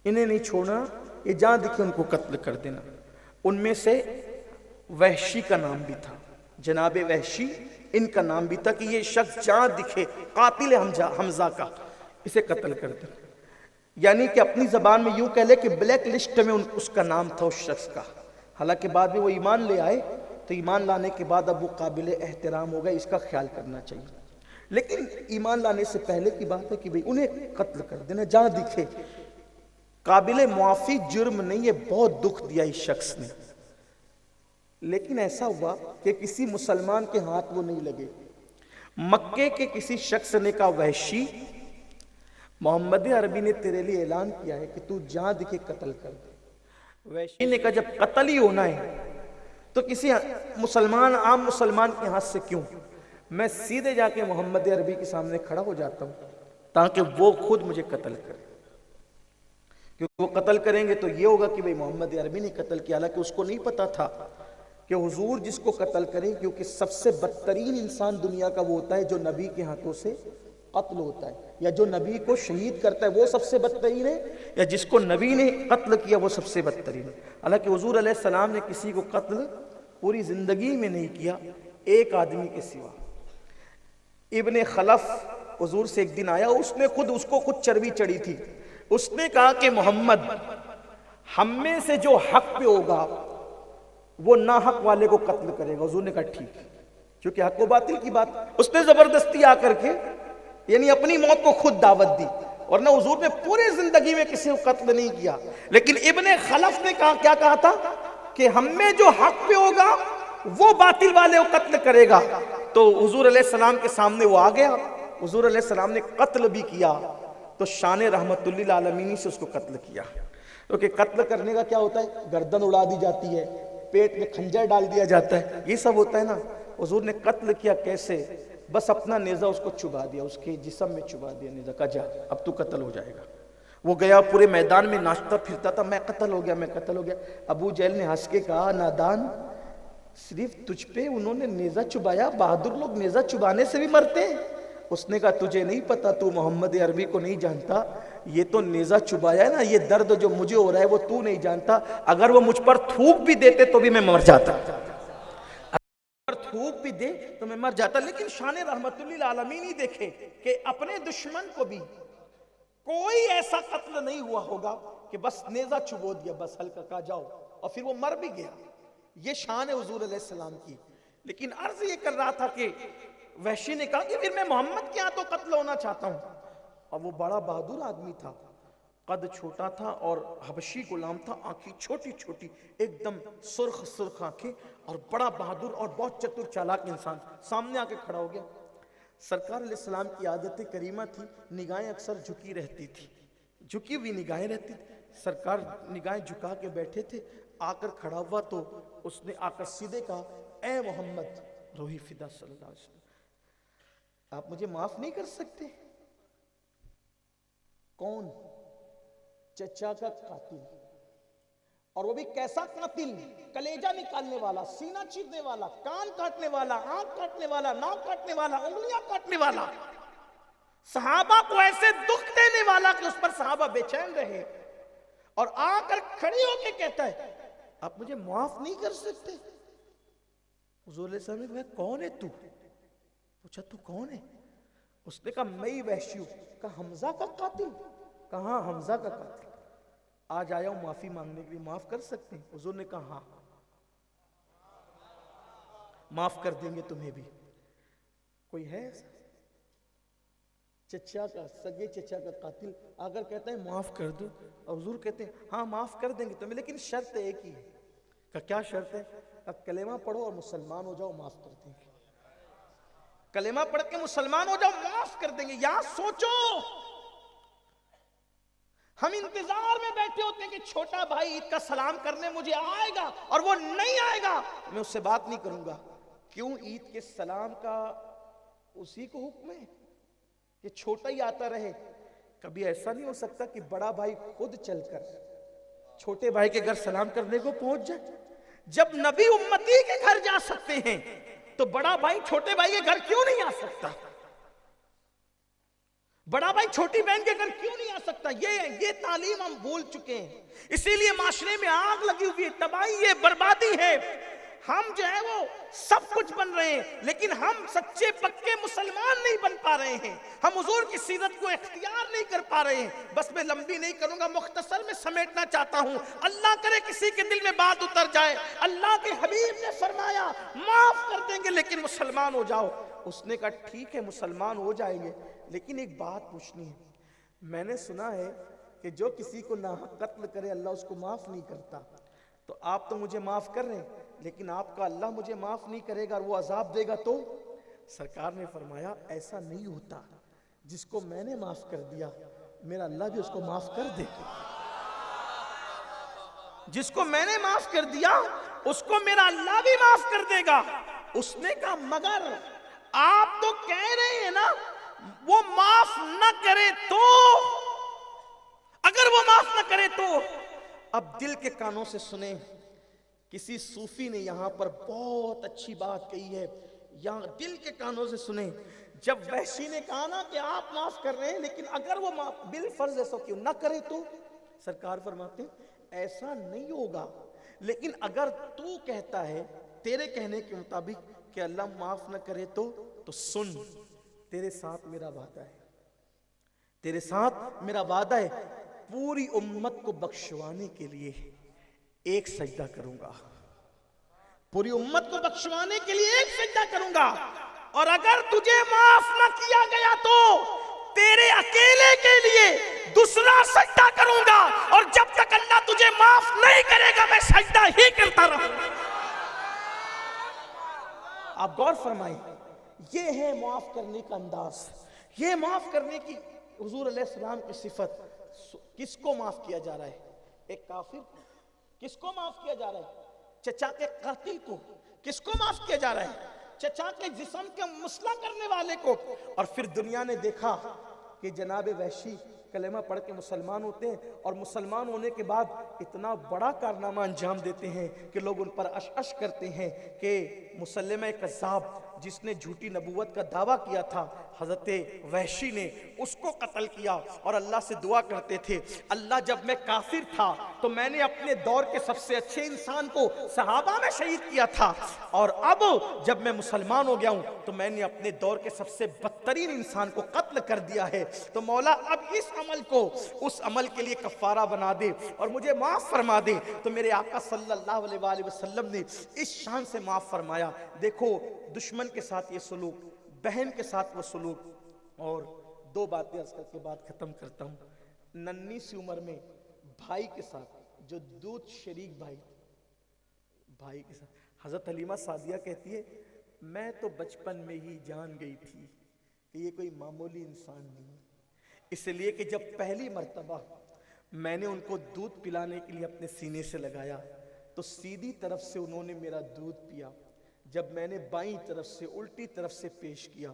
انہیں نہیں چھوڑنا، یہ جہاں دکھے ان کو قتل کر دینا. ان میں سے وحشی کا نام بھی تھا، جناب وحشی ان کا نام بھی تھا کہ یہ شخص جہاں دکھے قاتل حمزہ کا، اسے قتل کر دے. یعنی کہ اپنی زبان میں یوں کہہ لے کہ بلیک لسٹ میں اس کا نام تھا اس شخص کا. حالانکہ بعد میں وہ ایمان لے آئے تو ایمان لانے کے بعد اب وہ قابل احترام ہو گئے، اس کا خیال کرنا چاہیے. لیکن ایمان لانے سے پہلے کی بات ہے کہ بھئی انہیں قتل کر دینا جہاں دکھے. قابل معافی جرم نہیں ہے، بہت دکھ دیا اس شخص نے. لیکن ایسا ہوا کہ کسی مسلمان کے ہاتھ وہ نہیں لگے. مکے کے کسی شخص نے کہا وحشی محمد عربی نے تیرے لیے اعلان کیا ہے کہ تو جہاں دکھے قتل کر دے. وحشی نے کہا جب قتل ہی ہونا ہے تو کسی مسلمان، عام مسلمان کے ہاتھ سے کیوں، میں سیدھے جا کے محمد عربی کے سامنے کھڑا ہو جاتا ہوں تاکہ وہ خود مجھے قتل کرے. کیونکہ وہ قتل کریں گے تو یہ ہوگا کہ بھئی محمد عربی نے قتل کیا. حالانکہ اس کو نہیں پتا تھا کہ حضور جس کو قتل کریں، کیونکہ سب سے بدترین انسان دنیا کا وہ ہوتا ہے جو نبی کے ہاتھوں سے قتل ہوتا ہے، یا جو نبی کو شہید کرتا ہے وہ سب سے بدترین ہے، یا جس کو نبی نے قتل کیا وہ سب سے بدترین ہے. حالانکہ حضور علیہ السلام نے کسی کو قتل پوری زندگی میں نہیں کیا ایک آدمی کے سوا. ابن خلف حضور سے ایک دن آیا، اس کو خود چربی چڑھی تھی. اس نے کہا کہ محمد ہم میں سے جو حق پہ ہوگا وہ ناحق والے کو قتل کرے گا. حضور نے کہا ٹھیک، کیونکہ حق و باطل کی بات. اس نے زبردستی آ کر کے یعنی اپنی موت کو خود دعوت دی. اور نہ حضور نے پورے زندگی میں کسی کو قتل نہیں کیا. لیکن ابن خلف نے کیا کہا تھا کہ ہم میں جو حق پہ ہوگا وہ باطل والے کو قتل کرے گا. تو حضور علیہ السلام کے سامنے وہ آ گیا. حضور علیہ السلام نے قتل بھی کیا تو شان رحمت اللہ العالمین سے اس کو قتل کیا. کیونکہ قتل کرنے کا کیا ہوتا ہے، گردن اڑا دی جاتی ہے، پیٹ میں خنجر ڈال دیا جاتا ہے، یہ سب ہوتا ہے نا. حضور نے قتل کیا کیسے، بس اپنا نیزہ اس کو چبا دیا، اس کے جسم میں چبا دیا نیزہ کا، جا اب تو قتل ہو جائے گا. وہ گیا پورے میدان میں ناچتا پھرتا تھا، میں قتل ہو گیا، میں قتل ہو گیا. ابو جہل نے ہنس کے کہا نادان، صرف تجھ پہ انہوں نے نیزہ چبایا، بہادر لوگ نیزہ چبانے سے بھی مرتے ہیں. اس نے کہا تجھے نہیں پتا، تو محمد عربی کو نہیں جانتا، یہ تو نیزہ چبایا ہے نا، یہ درد جو مجھے ہو رہا ہے وہ تو نہیں جانتا. اگر وہ مجھ پر تھوک بھی دیتے تو بھی میں مر جاتا، اگر تھوک بھی دے تو میں مر جاتا. لیکن شان رحمت للعالمین ہی دیکھے کہ اپنے دشمن کو بھی کوئی ایسا قتل نہیں ہوا ہوگا کہ بس نیزہ چبو دیا، بس ہلکا کہا جاؤ، اور پھر وہ مر بھی گیا. یہ شان ہے حضور علیہ السلام کی. لیکن عرض یہ کر رہا تھا کہ وحشی نے کہا کہ پھر میں محمد کے ہاتھوں قتل ہونا چاہتا ہوں. اور وہ بڑا بہادر آدمی تھا قد چھوٹا تھا اور حبشی غلام تھا، آنکھیں چھوٹی چھوٹی، ایک دم سرخ سرخ آنکھیں، اور بڑا بہادر اور بہت چتر چالاک انسان سامنے آ کے کھڑا ہو گیا۔ سرکار علیہ السلام کی عادت کریمہ تھی، نگاہیں اکثر جھکی رہتی تھی، جھکی ہوئی نگاہیں رہتی تھی۔ سرکار نگاہیں جھکا کے بیٹھے تھے، آ کر کھڑا ہوا تو اس نے آ کر سیدھے کہا، اے محمد روحی فدا صلی اللہ علیہ وسلم، آپ مجھے معاف نہیں کر سکتے؟ کون؟ چچا کا قاتل، اور وہ بھی کیسا قاتل؟ کلیجہ نکالنے والا، سینہ چیرنے والا، کان کاٹنے والا، آنکھ کاٹنے والا، ناک کاٹنے والا، انگلیاں کاٹنے والا، صحابہ کو ایسے دکھ دینے والا کہ اس پر صحابہ بے چین رہے، اور آ کر کھڑی ہو کے کہتا ہے آپ مجھے معاف نہیں کر سکتے؟ حضور علیہ السلام نے کہا کون ہے تو؟ پوچھا تو کون ہے؟ اس نے کہا میں ہی وحشی ہوں۔ کہا حمزہ کا قاتل؟ کہا حمزہ کا قاتل، آج آیا ہوں معافی مانگنے کے لیے، معاف کر سکتے ہیں؟ حضور نے کہا ہاں معاف کر دیں گے تمہیں بھی۔ کوئی ہے ایسا چچا کا، سگے چچا کا قاتل اگر کہتا ہے معاف کر دو، اور حضور کہتے ہیں ہاں معاف کر دیں گے تمہیں، لیکن شرط ایک ہی ہے۔ کہ کیا شرط ہے؟ کہ کلمہ پڑھو اور مسلمان ہو جاؤ، معاف کر دیں گے۔ کلمہ پڑھ کے مسلمان ہو جاؤ، معاف کر دیں گے۔ یہاں سوچو، ہم انتظار میں بیٹھے ہوتے ہیں کہ چھوٹا بھائی عید کا سلام کرنے مجھے آئے گا، اور وہ نہیں آئے گا میں اس سے بات نہیں کروں گا۔ کیوں عید کے سلام کا اسی کو حکم ہے کہ چھوٹا ہی آتا رہے؟ کبھی ایسا نہیں ہو سکتا کہ بڑا بھائی خود چل کر چھوٹے بھائی کے گھر سلام کرنے کو پہنچ جائے؟ جب نبی امتی کے گھر جا سکتے ہیں تو بڑا بھائی چھوٹے بھائی کے گھر کیوں نہیں آ سکتا؟ بڑا بھائی چھوٹی بہن کے گھر کیوں نہیں آ سکتا؟ یہ تعلیم ہم بھول چکے ہیں، اسی لیے معاشرے میں آگ لگی ہوئی ہے، تباہی ہے، بربادی ہے۔ ہم جو ہے وہ سب کچھ بن رہے ہیں، لیکن ہم سچے پکے مسلمان نہیں بن پا رہے ہیں، ہم حضور کی سیرت کو اختیار نہیں کر پا رہے ہیں۔ بس میں لمبی نہیں کروں گا، مختصر میں سمیٹنا چاہتا ہوں۔ اللہ کرے کسی کے دل میں بات اتر جائے، اللہ کے حبیب نے فرمایا معاف کر دیں گے لیکن مسلمان ہو جاؤ۔ اس نے کہا ٹھیک ہے مسلمان ہو جائیں گے، لیکن ایک بات پوچھنی ہے۔ میں نے سنا ہے کہ جو کسی کو ناحق قتل کرے اللہ اس کو معاف نہیں کرتا، تو آپ تو مجھے معاف کر رہے ہیں، لیکن آپ کا اللہ مجھے معاف نہیں کرے گا اور وہ عذاب دے گا تو؟ سرکار نے فرمایا ایسا نہیں ہوتا، جس کو میں نے معاف کر دیا میرا اللہ بھی اس کو معاف کر دے گا۔ جس کو میں نے معاف کر دیا اس کو میرا اللہ بھی معاف کر دے گا۔ اس نے کہا مگر آپ تو کہہ رہے ہیں نا وہ معاف نہ کرے تو؟ اگر وہ معاف نہ کرے تو؟ اب دل کے کانوں سے سنیں، کسی صوفی نے یہاں پر بہت اچھی بات کہی ہے، یہاں دل کے کانوں سے سنیں۔ جب وحشی نے کہا نا کہ آپ معاف کر رہے ہیں لیکن اگر وہ بالفرض ایسا کیوں نہ کرے تو؟ سرکار فرماتے ہیں ایسا نہیں ہوگا، لیکن اگر تو کہتا ہے تیرے کہنے کے مطابق کہ اللہ معاف نہ کرے تو سن، تیرے ساتھ میرا وعدہ ہے، تیرے ساتھ میرا وعدہ ہے، پوری امت کو بخشوانے کے لیے ایک سجدہ کروں گا، پوری امت کو بخشوانے کے لیے ایک سجدہ کروں گا، اور اگر تجھے معاف نہ کیا گیا تو تیرے اکیلے کے لیے دوسرا سجدہ کروں گا، اور جب تک اللہ تجھے معاف نہیں کرے گا میں سجدہ ہی کرتا رہوں گا۔ آپ غور فرمائیں، یہ ہے معاف کرنے کا انداز، یہ معاف کرنے کی حضور علیہ السلام کی صفت۔ کس کو معاف کیا جا رہا ہے؟ ایک کافر کو۔ کس کو معاف کیا جا رہا ہے؟ چچا کے قاتل کو۔ کس کو معاف کیا جا رہا ہے؟ چچا کے جسم کے مسلح کرنے والے کو۔ اور پھر دنیا نے دیکھا کہ جناب وحشی کلمہ پڑھ کے مسلمان ہوتے ہیں، اور مسلمان ہونے کے بعد اتنا بڑا کارنامہ انجام دیتے ہیں کہ لوگ ان پر اش کرتے ہیں کہ مسلمہ کذاب جس نے جھوٹی نبوت کا دعویٰ کیا تھا، حضرت وحشی نے اس کو قتل کیا، اور اللہ سے دعا کرتے تھے اللہ جب میں کافر تھا تو میں نے اپنے دور کے سب سے اچھے انسان کو صحابہ میں شہید کیا تھا، اور اب جب میں مسلمان ہو گیا ہوں تو میں نے اپنے دور کے سب سے بدترین انسان کو قتل کر دیا ہے، تو مولا اب اس عمل کو اس عمل کے لیے کفارہ بنا دے اور مجھے معاف فرما دے۔ تو میرے آقا صلی اللہ علیہ وآلہ وسلم نے اس شان سے معاف فرمایا۔ دیکھو دشمن کے ساتھ یہ سلوک، بہن کے ساتھ وہ سلوک، اور دو باتیں اس کے بعد ختم کرتا ہوں۔ ننھی سی عمر میں بھائی کے ساتھ، جو دودھ شریک بھائی کے ساتھ، حضرت حلیمہ سعدیہ کہتی ہے میں تو بچپن میں ہی جان گئی تھی کہ یہ کوئی معمولی انسان نہیں، اس لیے کہ جب پہلی مرتبہ میں نے ان کو دودھ پلانے کے لیے اپنے سینے سے لگایا تو سیدھی طرف سے انہوں نے میرا دودھ پیا، جب میں نے بائیں طرف سے الٹی طرف سے پیش کیا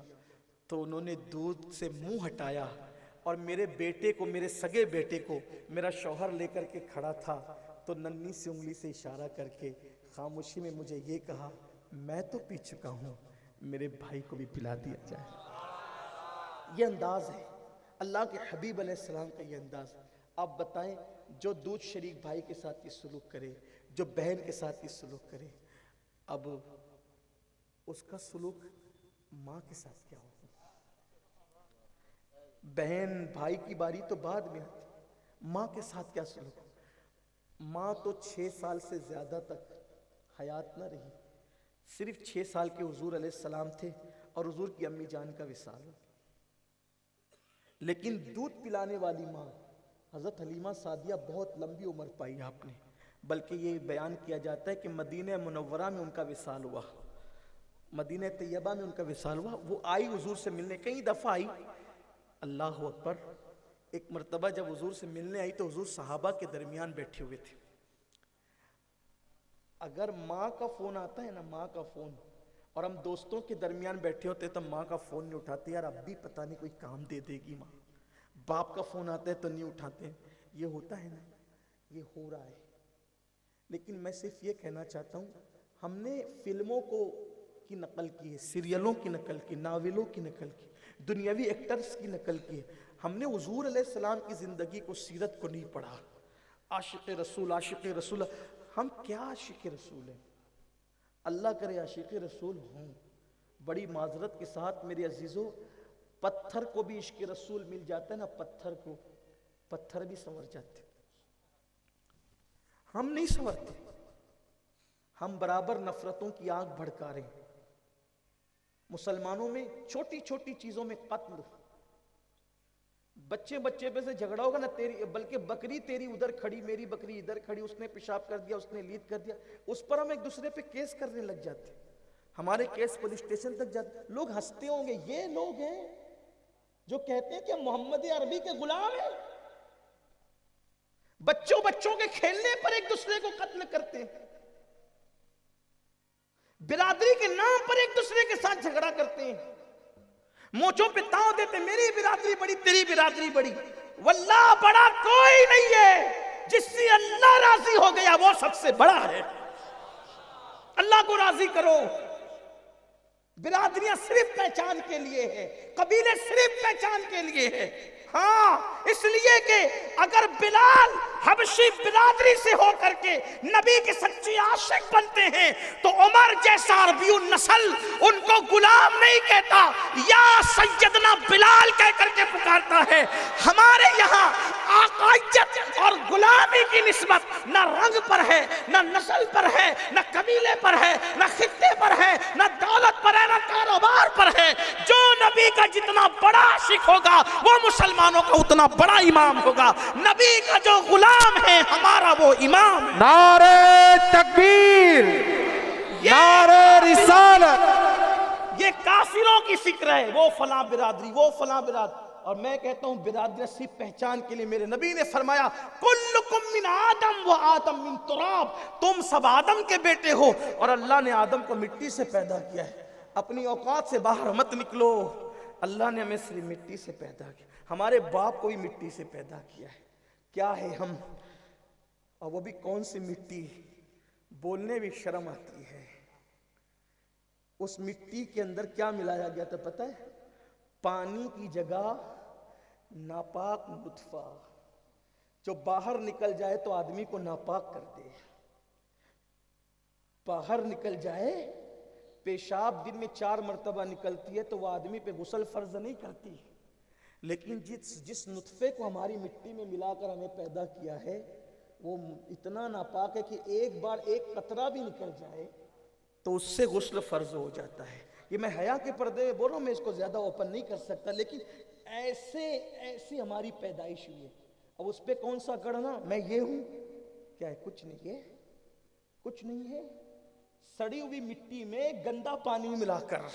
تو انہوں نے دودھ سے منہ ہٹایا، اور میرے بیٹے کو، میرے سگے بیٹے کو میرا شوہر لے کر کے کھڑا تھا تو ننھی سی انگلی سے اشارہ کر کے خاموشی میں مجھے یہ کہا میں تو پی چکا ہوں، میرے بھائی کو بھی پلا دیا جائے۔ یہ انداز ہے اللہ کے حبیب علیہ السلام کا، یہ انداز۔ آپ بتائیں جو دودھ شریک بھائی کے ساتھ یہ سلوک کرے، جو بہن کے ساتھ یہ سلوک کرے، اب اس کا سلوک ماں کے ساتھ کیا ہوگا؟ بہن بھائی کی باری تو بعد میں آتی، ماں کے ساتھ کیا سلوک؟ ماں تو 6 سال سے زیادہ تک حیات نہ رہی، صرف 6 سال کے حضور علیہ السلام تھے اور حضور کی امی جان کا وصال ہو، لیکن دودھ پلانے والی ماں حضرت حلیمہ سعدیہ بہت لمبی عمر پائی آپ نے، بلکہ یہ بیان کیا جاتا ہے کہ مدینہ منورہ میں ان کا وصال ہوا، مدینہ طیبہ میں ان کا وصال ہوا۔ وہ آئی حضور سے ملنے، کئی دفعہ آئی، اللہ اکبر۔ ایک مرتبہ جب حضور سے ملنے آئی تو حضور صحابہ کے درمیان بیٹھے ہوئے تھے۔ اگر ماں کا فون آتا ہے نا، ماں کا فون، اور ہم دوستوں کے درمیان بیٹھے ہوتے تو ماں کا فون نہیں اٹھاتے، یار اب بھی پتہ نہیں کوئی کام دے دے گی ماں۔ باپ کا فون آتا ہے تو نہیں اٹھاتے ہیں، یہ ہوتا ہے نا، یہ ہو رہا ہے۔ لیکن میں صرف یہ کہنا چاہتا ہوں، ہم نے فلموں کی نقل کی ہے، سیریلوں کی نقل کی، ناولوں کی نقل کی، دنیاوی ایکٹرز کی نقل کی ہے، ہم نے حضور علیہ السلام کی زندگی کو، سیرت کو نہیں پڑھا۔ عاشق رسول، عاشق رسول، ہم کیا عاشق رسول ہیں؟ اللہ کرے عاشق رسول ہوں۔ بڑی معذرت کے ساتھ میرے عزیزوں، پتھر کو بھی عشق رسول مل جاتا ہے نا، پتھر بھی سنور جاتے، ہم نہیں سنورتے، ہم برابر نفرتوں کی آگ بھڑکا رہے ہیں۔ مسلمانوں میں چھوٹی چھوٹی چیزوں میں قتل، بچے پہ سے جھگڑا ہوگا نا، بلکہ بکری تیری ادھر کھڑی، میری بکری ادھر کھڑی، اس نے پیشاب کر دیا، اس نے لیت کر دیا، اس پر ہم ایک دوسرے پہ کیس کرنے لگ جاتے، ہمارے کیس پولیس اسٹیشن تک جاتے۔ لوگ ہنستے ہوں گے، یہ لوگ ہیں جو کہتے ہیں کہ محمد عربی کے غلام ہیں، بچوں کے کھیلنے پر ایک دوسرے کو قتل کرتے ہیں، برادری کے نام پر ایک دوسرے کے ساتھ جھگڑا کرتے ہیں، موچوں پہ تاؤ دیتے، میری برادری بڑی، تیری برادری بڑی۔ واللہ بڑا کوئی نہیں ہے، جس سے اللہ راضی ہو گیا وہ سب سے بڑا ہے۔ اللہ کو راضی کرو۔ برادریاں صرف پہچان کے لیے ہے، قبیلے صرف پہچان کے لیے ہے۔ ہاں، اس لیے کہ اگر بلال حبشی برادری سے ہو کر کے نبی کے سچے عاشق بنتے ہیں تو عمر جیسا عربی النسل ان کو غلام نہیں کہتا، یا سیدنا بلال کہہ کر کے پکارتا ہے۔ ہمارے یہاں آقائیت اور غلامی کی نسبت نہ رنگ پر ہے، نہ نسل پر ہے، نہ قبیلے پر ہے، نہ خطے پر ہے، نہ دولت پر ہے، نہ کاروبار پر ہے۔ جو نبی کا جتنا بڑا عاشق ہوگا وہ مسلمانوں کا اتنا بڑا امام ہوگا۔ نبی کا جو غلام ہے ہمارا وہ امام۔ نعرہ تکبیر، نعرہ رسالت۔ یہ کافروں کی فکر ہے، وہ فلاں برادری، وہ فلاں برادری۔ اور میں کہتا ہوں برادری صرف پہچان کے لیے۔ میرے نبی نے فرمایا کلکم من آدم و آدم من تراب، تم سب آدم کے بیٹے ہو اور اللہ نے آدم کو مٹی سے پیدا کیا ہے۔ اپنی اوقات سے باہر مت نکلو، اللہ نے ہمیں صرف مٹی سے پیدا کیا، ہمارے باپ کو بھی مٹی سے پیدا کیا ہے۔ کیا ہے ہم، اور وہ بھی کون سی مٹی، بولنے بھی شرم آتی ہے۔ اس مٹی کے اندر کیا ملایا گیا تھا پتہ ہے؟ پانی کی جگہ ناپاک نطفہ، جو باہر نکل جائے تو آدمی کو ناپاک کر دے۔ باہر نکل جائے، پیشاب دن میں 4 مرتبہ نکلتی ہے تو وہ آدمی پہ غسل فرض نہیں کرتی، لیکن جس نطفے کو ہماری مٹی میں ملا کر ہمیں پیدا کیا ہے وہ اتنا ناپاک ہے کہ ایک بار ایک قطرہ بھی نکل جائے تو اس سے غسل فرض ہو جاتا ہے۔ یہ میں حیا کے پردے میں بول رہا ہوں، میں اس کو زیادہ اوپن نہیں کر سکتا، لیکن ایسے ہماری پیدائش ہوئی ہے۔ اب اس پہ کون سا گڑھنا، میں یہ ہوں، کیا ہے؟ کچھ نہیں ہے، کچھ نہیں ہے۔ سڑی ہوئی مٹی میں گندا پانی ملا کر،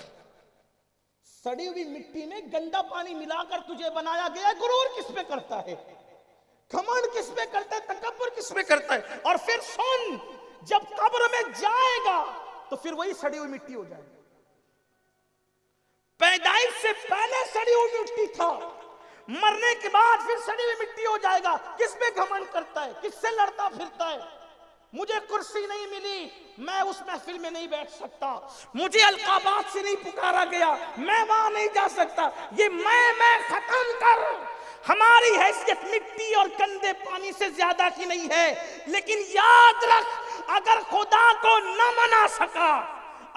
سڑی ہوئی مٹی میں گندا پانی ملا کر تجھے بنایا گیا۔ غرور کس پہ کرتا ہے، گھمنڈ کس پہ کرتا ہے، تکبر کس پہ کرتا ہے؟ اور پھر سن، جب قبر میں جائے گا تو پھر وہی سڑی ہوئی مٹی ہو جائے گا۔ پیدائش سے پہلے سڑی ہوئی مٹی تھا، مرنے کے بعد پھر سڑی ہوئی مٹی ہو جائے گا۔ کس پہ گھمنڈ کرتا ہے، کس سے لڑتا پھرتا ہے؟ مجھے کرسی نہیں ملی، میں اس محفل میں نہیں بیٹھ سکتا، مجھے القابات سے نہیں پکارا گیا، میں وہاں نہیں جا سکتا۔ یہ میں ختم کر۔ ہماری حیثیت مٹی اور گندے پانی سے زیادہ کی نہیں ہے، لیکن یاد رکھ، اگر خدا کو نہ منا سکا،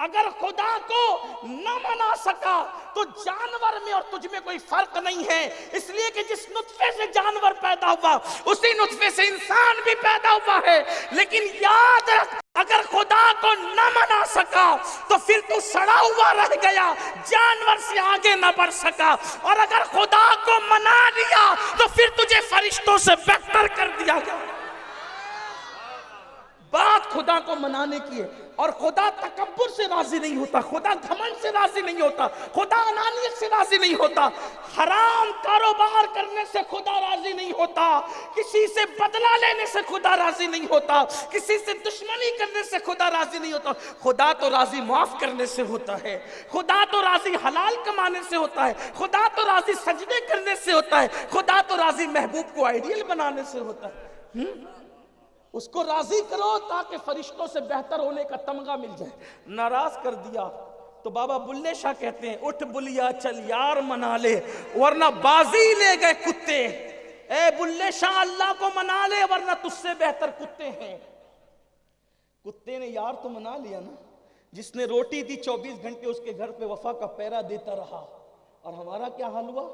اگر خدا کو نہ منا سکا تو جانور میں اور تجھ میں کوئی فرق نہیں ہے، اس لیے کہ جس نطفے سے جانور پیدا ہوا اسی نطفے سے انسان بھی پیدا ہوا ہے۔ لیکن یاد رکھ، اگر خدا کو نہ منا سکا تو پھر تو سڑا ہوا رہ گیا، جانور سے آگے نہ بڑھ سکا، اور اگر خدا کو منا لیا تو پھر تجھے فرشتوں سے بہتر کر دیا گیا۔ بات خدا کو منانے کی ہے، اور خدا تکبر سے راضی نہیں ہوتا، خدا گھمنڈ سے راضی نہیں ہوتا، خدا انانیت سے راضی نہیں ہوتا، حرام کاروبار کرنے سے خدا راضی نہیں ہوتا، کسی سے بدلہ لینے سے خدا راضی نہیں ہوتا، کسی سے دشمنی کرنے سے خدا راضی نہیں ہوتا۔ خدا تو راضی معاف کرنے سے ہوتا ہے، خدا تو راضی حلال کمانے سے ہوتا ہے، خدا تو راضی سجدے کرنے سے ہوتا ہے، خدا تو راضی محبوب کو آئیڈیل بنانے سے ہوتا ہے۔ اس کو راضی کرو تاکہ فرشتوں سے بہتر ہونے کا تمغہ مل جائے۔ ناراض کر دیا تو بابا بلے شاہ کہتے ہیں، اٹھ بلیا چل یار منا لے ورنہ بازی لے گئے کتے۔ اے بلے شاہ اللہ کو منا لے ورنہ تجھ سے بہتر کتے ہیں۔ کتے نے یار تو منا لیا نا، جس نے روٹی دی 24 گھنٹے اس کے گھر پہ وفا کا پہرا دیتا رہا، اور ہمارا کیا حال ہوا؟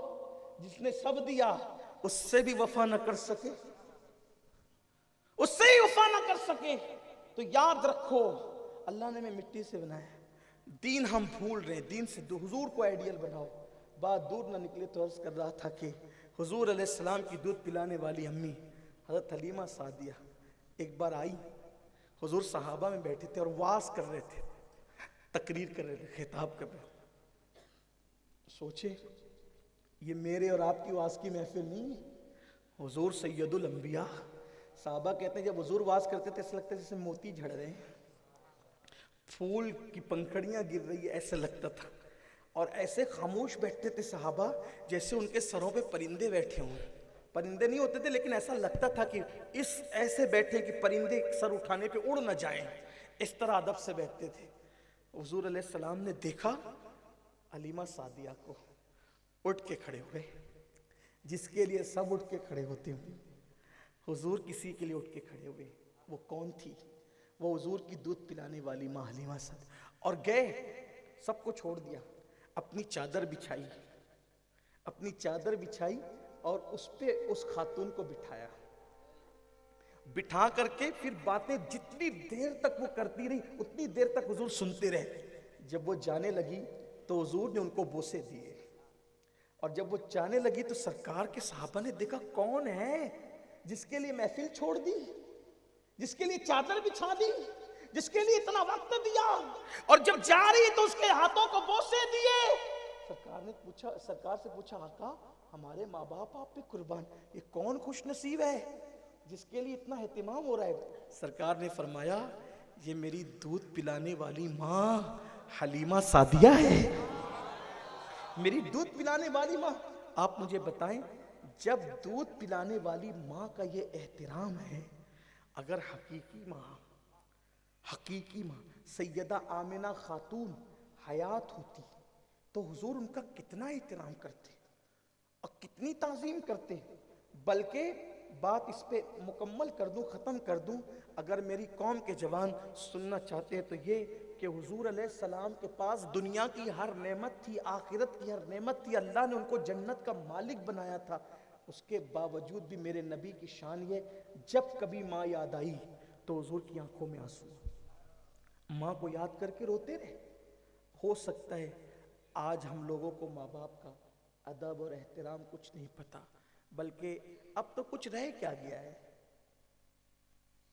جس نے سب دیا اس سے بھی وفا نہ کر سکے، اس سے ہی وفا نہ کر سکے۔ تو یاد رکھو، اللہ نے ہمیں مٹی سے بنایا، دین ہم بھول رہے ہیں، دین سے حضور کو آئیڈیل بناؤ۔ بات دور نہ نکلے تو عرض کر رہا تھا کہ حضور علیہ السلام کی دودھ پلانے والی امی حضرت حلیمہ سعدیہ ایک بار آئی، حضور صحابہ میں بیٹھے تھے اور وعظ کر رہے تھے، تقریر کر رہے تھے، خطاب کر رہے تھے۔ سوچے یہ میرے اور آپ کی وعظ کی محفل نہیں ہے، حضور سید الانبیاء۔ صحابہ کہتے ہیں جب حضور واز کرتے تھے ایسا لگتا ہے جیسے موتی جھڑ رہے ہیں، پھول کی پنکھڑیاں گر رہی ہے، ایسا لگتا تھا، اور ایسے خاموش بیٹھتے تھے صحابہ جیسے ان کے سروں پہ پرندے بیٹھے ہوں۔ پرندے نہیں ہوتے تھے لیکن ایسا لگتا تھا کہ اس ایسے بیٹھے کہ پرندے سر اٹھانے پہ اڑ نہ جائیں، اس طرح ادب سے بیٹھتے تھے۔ حضور علیہ السلام نے دیکھا حلیمہ سعدیہ کو، اٹھ کے کھڑے ہوئے، جس کے لیے سب اٹھ کے کھڑے ہوتے ہوں، حضور کسی کے لیے اٹھ کے کھڑے ہوئے۔ وہ کون تھی؟ وہ حضور کی دودھ پلانے والی ماں حلیمہ سعدیہ۔ اور گئے، سب کو چھوڑ دیا، اپنی چادر بچھائی، اپنی چادر بچھائی اور اس پہ اس خاتون کو بٹھایا، بٹھا کر کے پھر باتیں جتنی دیر تک وہ کرتی رہی اتنی دیر تک حضور سنتے رہے۔ جب وہ جانے لگی تو حضور نے ان کو بوسے دیے، اور جب وہ جانے لگی تو سرکار کے صحابہ نے دیکھا کون ہے جس کے لیے محفل چھوڑ دی، جس کے لیے چادر بچھا دی، جس کے لیے اتنا وقت دیا، اور جب جا رہی تو اس کے ہاتھوں کو بوسے دیے۔ سرکار سے پوچھا آقا ہمارے ماں باپ آپ پہ قربان، یہ کون خوش نصیب ہے جس کے لیے اتنا اہتمام ہو رہا ہے؟ سرکار نے فرمایا یہ میری دودھ پلانے والی ماں حلیمہ سعدیہ ہے، میری دودھ پلانے والی ماں۔ آپ مجھے بتائیں جب دودھ پلانے والی ماں کا یہ احترام ہے، اگر حقیقی ماں سیدہ آمنہ خاتون حیات ہوتی تو حضور ان کا کتنا احترام کرتے اور کتنی تعظیم کرتے۔ بلکہ بات اس پہ مکمل کر دوں، ختم کر دوں، اگر میری قوم کے جوان سننا چاہتے ہیں تو یہ کہ حضور علیہ السلام کے پاس دنیا کی ہر نعمت تھی، آخرت کی ہر نعمت تھی، اللہ نے ان کو جنت کا مالک بنایا تھا، اس کے باوجود بھی میرے نبی کی شان یہ جب کبھی ماں یاد آئی تو حضور کی آنکھوں میں آنسو، ماں کو یاد کر کے روتے رہے۔ ہو سکتا ہے آج ہم لوگوں کو ماں باپ کا ادب اور احترام کچھ نہیں پتا، بلکہ اب تو کچھ رہ کیا گیا ہے،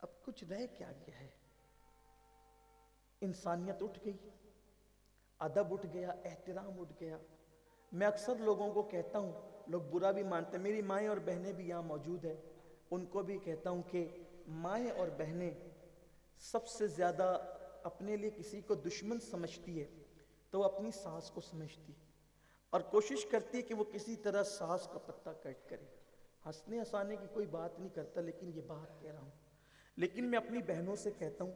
اب کچھ رہ کیا گیا ہے؟ انسانیت اٹھ گئی، ادب اٹھ گیا، احترام اٹھ گیا۔ میں اکثر لوگوں کو کہتا ہوں، لوگ برا بھی مانتے ہیں، میری مائیں اور بہنیں بھی یہاں موجود ہیں، ان کو بھی کہتا ہوں کہ مائیں اور بہنیں سب سے زیادہ اپنے لیے کسی کو دشمن سمجھتی ہے تو وہ اپنی ساس کو سمجھتی ہے اور کوشش کرتی ہے کہ وہ کسی طرح ساس کا پتہ کٹ کرے۔ ہنسنے ہنسانے کی کوئی بات نہیں کرتا، لیکن یہ بات کہہ رہا ہوں۔ لیکن میں اپنی بہنوں سے کہتا ہوں،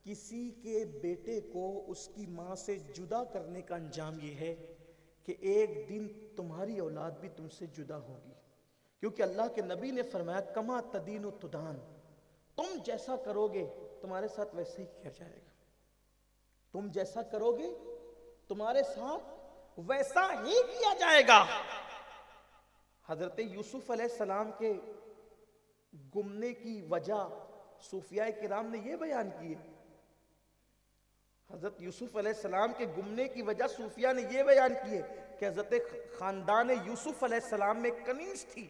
کسی کے بیٹے کو اس کی ماں سے جدا کرنے کا انجام یہ ہے کہ ایک دن تمہاری اولاد بھی تم سے جدا ہوگی، کیونکہ اللہ کے نبی نے فرمایا کما تدین و تدان، تم جیسا کرو گے تمہارے ساتھ ویسے ہی کیا جائے گا، تم جیسا کرو گے تمہارے ساتھ ویسا ہی کیا جائے گا۔ حضرت یوسف علیہ السلام کے گمنے کی وجہ صوفیاء کرام نے یہ بیان کی ہے، حضرت یوسف علیہ السلام کے گمنے کی وجہ صوفیاء نے یہ بیان کی ہے کہ حضرت خاندان یوسف علیہ السلام میں ایک کنیز تھی،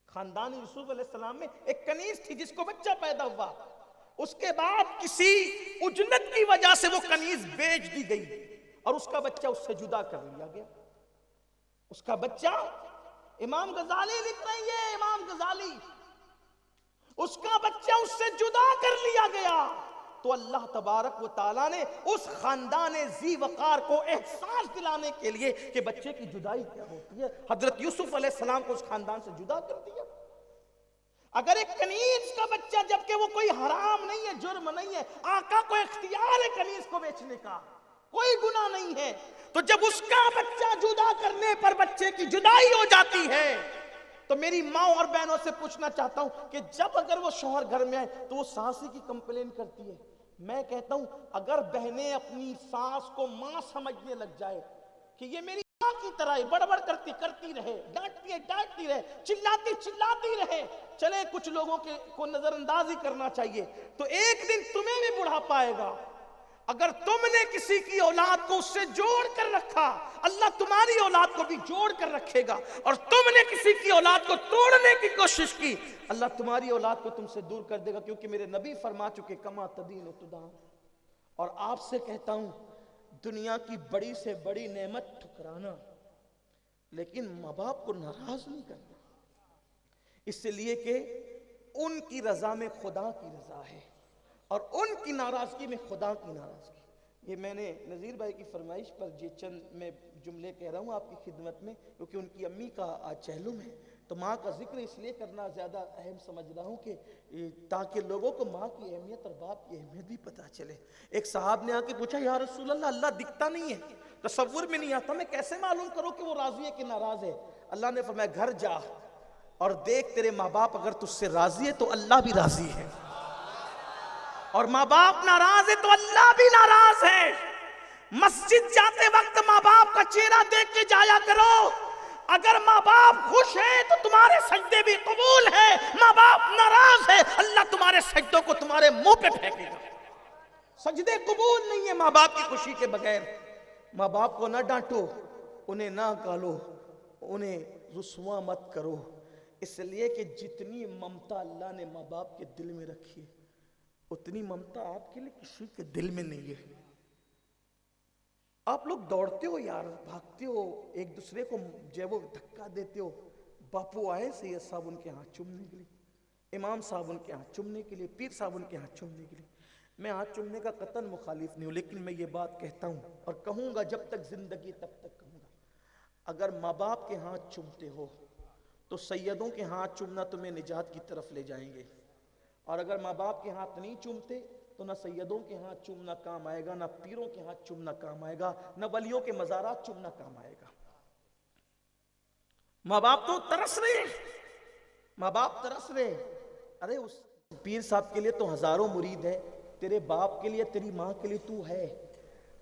خاندان یوسف علیہ السلام میں ایک کنیز تھی جس کو بچہ پیدا ہوا، اس کے بعد کسی اجنت کی وجہ سے وہ کنیز بیچ دی گئی اور اس کا بچہ اس سے جدا کر لیا گیا۔ اس کا بچہ، امام غزالی لکھ رہی ہے، امام غزالی، اس کا بچہ اس سے جدا کر لیا گیا تو اللہ تبارک و تعالیٰ نے اس خاندان ذی وقار کو احساس دلانے کے لیے کہ بچے کی جدائی کیا ہوتی ہے، حضرت یوسف علیہ السلام کو اس خاندان سے جدا کر دیا۔ اگر ایک کنیز کا بچہ، جبکہ وہ کوئی حرام نہیں ہے، جرم نہیں ہے، آقا کو اختیار ہے کنیز کو بیچنے کا، کوئی گناہ نہیں ہے، تو جب اس کا بچہ جدا کرنے پر بچے کی جدائی ہو جاتی ہے تو میری ماں اور بہنوں سے پوچھنا چاہتا ہوں کہ جب اگر وہ شوہر گھر میں آئے تو وہ ساس ہی کی کمپلین کرتی ہے۔ میں کہتا ہوں اگر بہنیں اپنی ساس کو ماں سمجھنے لگ جائے کہ یہ میری ماں کی طرح ہے، بڑبڑ کرتی رہے، ڈانٹتی رہے، چلاتی رہے، چلے کچھ لوگوں کو نظر انداز ہی کرنا چاہیے، تو ایک دن تمہیں بھی بڑھاپا آئے گا۔ اگر تم نے کسی کی اولاد کو اس سے جوڑ کر رکھا، اللہ تمہاری اولاد کو بھی جوڑ کر رکھے گا، اور تم نے کسی کی اولاد کو توڑنے کی کوشش کی، اللہ تمہاری اولاد کو تم سے دور کر دے گا، کیونکہ میرے نبی فرما چکے کما تدین و تدان۔ اور آپ سے کہتا ہوں، دنیا کی بڑی سے بڑی نعمت ٹھکرانا، لیکن ماں باپ کو ناراض نہیں کرنا، اس لیے کہ ان کی رضا میں خدا کی رضا ہے اور ان کی ناراضگی میں خدا کی ناراضگی۔ یہ میں نے نذیر بھائی کی فرمائش پر یہ چند میں جملے کہہ رہا ہوں آپ کی خدمت میں، کیونکہ ان کی امی کا آج چہلم ہے، تو ماں کا ذکر اس لیے کرنا زیادہ اہم سمجھ رہا ہوں کہ تاکہ لوگوں کو ماں کی اہمیت اور باپ کی اہمیت بھی پتہ چلے۔ ایک صاحب نے آ کے پوچھا، یا رسول اللہ، اللہ دکھتا نہیں ہے، تصور میں نہیں آتا، میں کیسے معلوم کروں کہ وہ راضی ہے کہ ناراض ہے؟ اللہ نے فرمایا گھر جا اور دیکھ تیرے ماں باپ اگر تجھ سے راضی ہے تو اللہ بھی راضی ہے، اور ماں باپ ناراض ہے تو اللہ بھی ناراض ہے۔ مسجد جاتے وقت ماں باپ کا چہرہ دیکھ کے جایا کرو، اگر ماں باپ خوش ہیں تو تمہارے سجدے بھی قبول ہیں، ماں باپ ناراض ہے اللہ تمہارے سجدوں کو تمہارے منہ پہ پھینکے گا۔ سجدے قبول نہیں ہے ماں باپ کی خوشی کے بغیر۔ ماں باپ کو نہ ڈانٹو، انہیں نہ گالو، انہیں رسوا مت کرو، اس لیے کہ جتنی ممتا اللہ نے ماں باپ کے دل میں رکھی ہے اتنی ممتا آپ کے لیے کسی کے دل میں نہیں ہے۔ آپ لوگ دوڑتے ہو یار، بھاگتے ہو، ایک دوسرے کو جو وہ دھکا دیتے ہو، باپو آئے سید صاحب ان کے ہاتھ چومنے کے لیے، امام صاحب ان کے ہاتھ چومنے کے لیے، پیر صاحب ان کے ہاتھ چومنے کے لیے۔ میں ہاتھ چومنے کا قطعاً مخالف نہیں ہوں، لیکن میں یہ بات کہتا ہوں اور کہوں گا جب تک زندگی تب تک کہوں گا، اگر ماں باپ کے ہاتھ چومتے ہو تو سیدوں کے ہاتھ چومنا تمہیں نجات کی طرف لے جائیں گے، اور اگر ماں باپ کے ہاتھ نہیں چومتے تو نہ سیدوں کے ہاتھ چومنا کام آئے گا، نہ پیروں کے ہاتھ چومنا کام آئے گا، نہ ولیوں کے مزارات چومنا کام آئے گا۔ ماں باپ تو ترس رہے، ماں باپ ترس رہے، ارے اس پیر صاحب کے لیے تو ہزاروں مرید ہے، تیرے باپ کے لیے، تیری ماں کے لیے تو ہے،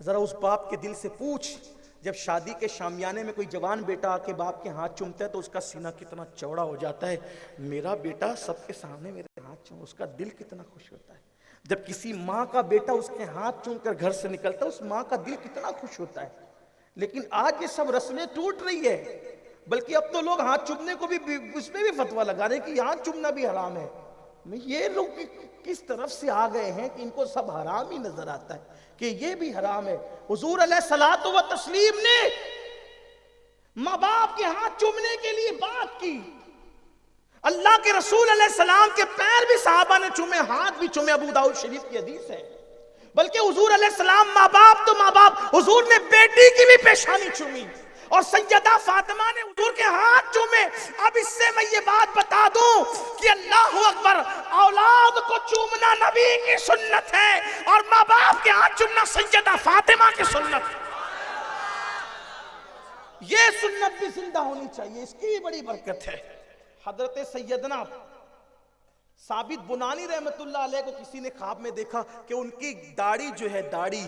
ذرا اس باپ کے دل سے پوچھ، جب شادی کے شامیانے میں کوئی جوان بیٹا آ کے باپ کے ہاتھ چومتا ہے تو اس کا سینہ کتنا چوڑا ہو جاتا ہے، میرا بیٹا سب کے سامنے میرے ہاتھ چوم، اس کا دل کتنا خوش ہوتا ہے۔ جب کسی ماں کا بیٹا اس کے ہاتھ چوم کر گھر سے نکلتا ہے، اس ماں کا دل کتنا خوش ہوتا ہے۔ لیکن آج یہ سب رسمیں ٹوٹ رہی ہے، بلکہ اب تو لوگ ہاتھ چومنے کو بھی اس میں بھی فتویٰ لگا رہے ہیں کہ ہاتھ چومنا بھی حرام ہے. یہ لوگ کس طرف سے آ گئے ہیں کہ ان کو سب حرام ہی نظر آتا ہے کہ یہ بھی حرام ہے. حضور علیہ الصلوۃ والتسلیم نے ماں باپ کے ہاتھ چومنے کے لیے بات کی. اللہ کے رسول علیہ السلام کے پیر بھی صحابہ نے چومے, ہاتھ بھی چومے, ابو داؤد شریف کی حدیث ہے. بلکہ حضور علیہ السلام ماں باپ تو ماں باپ, حضور نے بیٹی کی بھی پیشانی چومی اور سیدہ فاطمہ نے حضور کے ہاتھ چومے. اب اس سے میں یہ بات بتا دوں کہ اللہ اکبر, اولاد کو چومنا نبی کی سنت ہے اور ماں باپ کے ہاتھ چومنا سیدہ فاطمہ کی سنت. یہ سنت بھی زندہ ہونی چاہیے, اس کی بڑی برکت ہے. حضرت سیدنا ثابت بنانی رحمت اللہ علیہ کو کسی نے خواب میں دیکھا کہ ان کی داڑھی جو ہے, داڑھی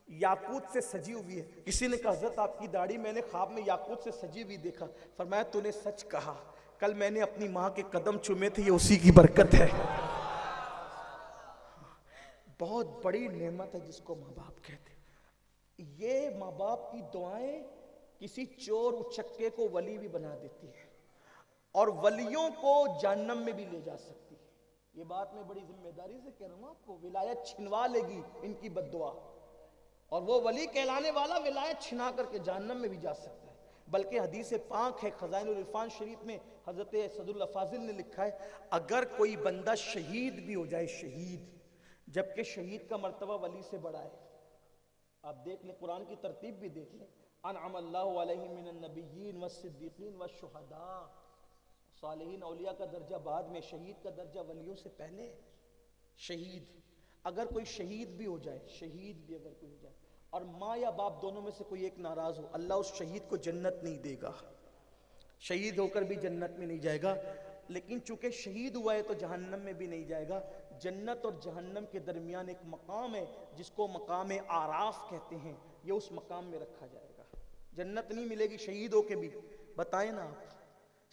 یاقوت سے سجی ہوئی ہے. کسی نے کہا حضرت آپ کی داڑھی میں نے خواب میں یاقوت سے سجی ہوئی دیکھا. فرمایا تو نے سچ کہا, کل میں نے اپنی ماں کے قدم چومے تھے, یہ اسی کی برکت ہے. بہت بڑی نعمت ہے جس کو ماں باپ کہتے ہیں. یہ ماں باپ کی دعائیں کسی چور اچکے کو ولی بھی بنا دیتی ہے اور ولیوں کو جہنم میں بھی لے جا سکتی ہے. یہ بات میں بڑی ذمہ داری سے کہہ رہا ہوں آپ کو. ولایت چھنوا لے گی ان کی بد دعا, اور وہ ولی کہلانے والا ولایت چھنا کر کے جہنم میں بھی جا سکتا ہے. بلکہ حدیث پاک ہے خزائن العرفان شریف میں, حضرت صدر الافاضل نے لکھا ہے اگر کوئی بندہ شہید بھی ہو جائے, شہید, جبکہ شہید کا مرتبہ ولی سے بڑا ہے. آپ دیکھ لیں, قرآن کی ترتیب بھی دیکھ لیں, انعم اللہ علیہم من النبیین والصدیقین والشہداء. صالحین اولیاء کا درجہ بعد میں, شہید کا درجہ ولیوں سے پہلے. شہید, اگر کوئی شہید بھی ہو جائے, شہید بھی اگر کوئی ہو جائے اور ماں یا باپ دونوں میں سے کوئی ایک ناراض ہو, اللہ اس شہید کو جنت نہیں دے گا. شہید ہو کر بھی جنت میں نہیں جائے گا. لیکن چونکہ شہید ہوا ہے تو جہنم میں بھی نہیں جائے گا. جنت اور جہنم کے درمیان ایک مقام ہے جس کو مقام آراف کہتے ہیں, یہ اس مقام میں رکھا جائے گا. جنت نہیں ملے گی شہید ہو کے بھی. بتائیں نا آپ,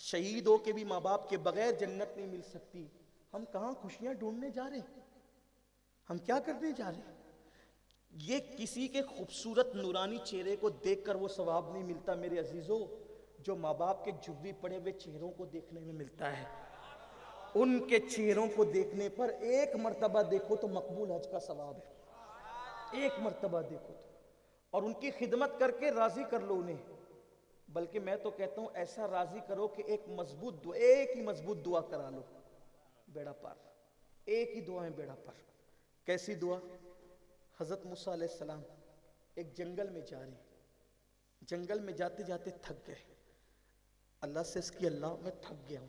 شہید ہو کے بھی ماں باپ کے بغیر جنت نہیں مل سکتی. ہم کہاں خوشیاں ڈھونڈنے جا رہے ہیں, ہم کیا کرنے جا رہے ہیں؟ یہ کسی کے خوبصورت نورانی چہرے کو دیکھ کر وہ ثواب نہیں ملتا میرے عزیزو, جو ماں باپ کے جھگی پڑے ہوئے چہروں کو دیکھنے میں ملتا ہے. ان کے چہروں کو دیکھنے پر ایک مرتبہ دیکھو تو مقبول حج کا ثواب ہے. ایک مرتبہ دیکھو تو, اور ان کی خدمت کر کے راضی کر لو انہیں. بلکہ میں تو کہتا ہوں ایسا راضی کرو کہ ایک مضبوط دعا, ایک ہی مضبوط دعا کرا لو, بیڑا پار. ایک ہی دعا ہے بیڑا پار. کیسی دعا؟ حضرت موسیٰ علیہ السلام ایک جنگل میں جا رہے ہیں, جنگل میں جاتے جاتے تھک گئے. اللہ سے اس کی, اللہ میں تھک گیا ہوں,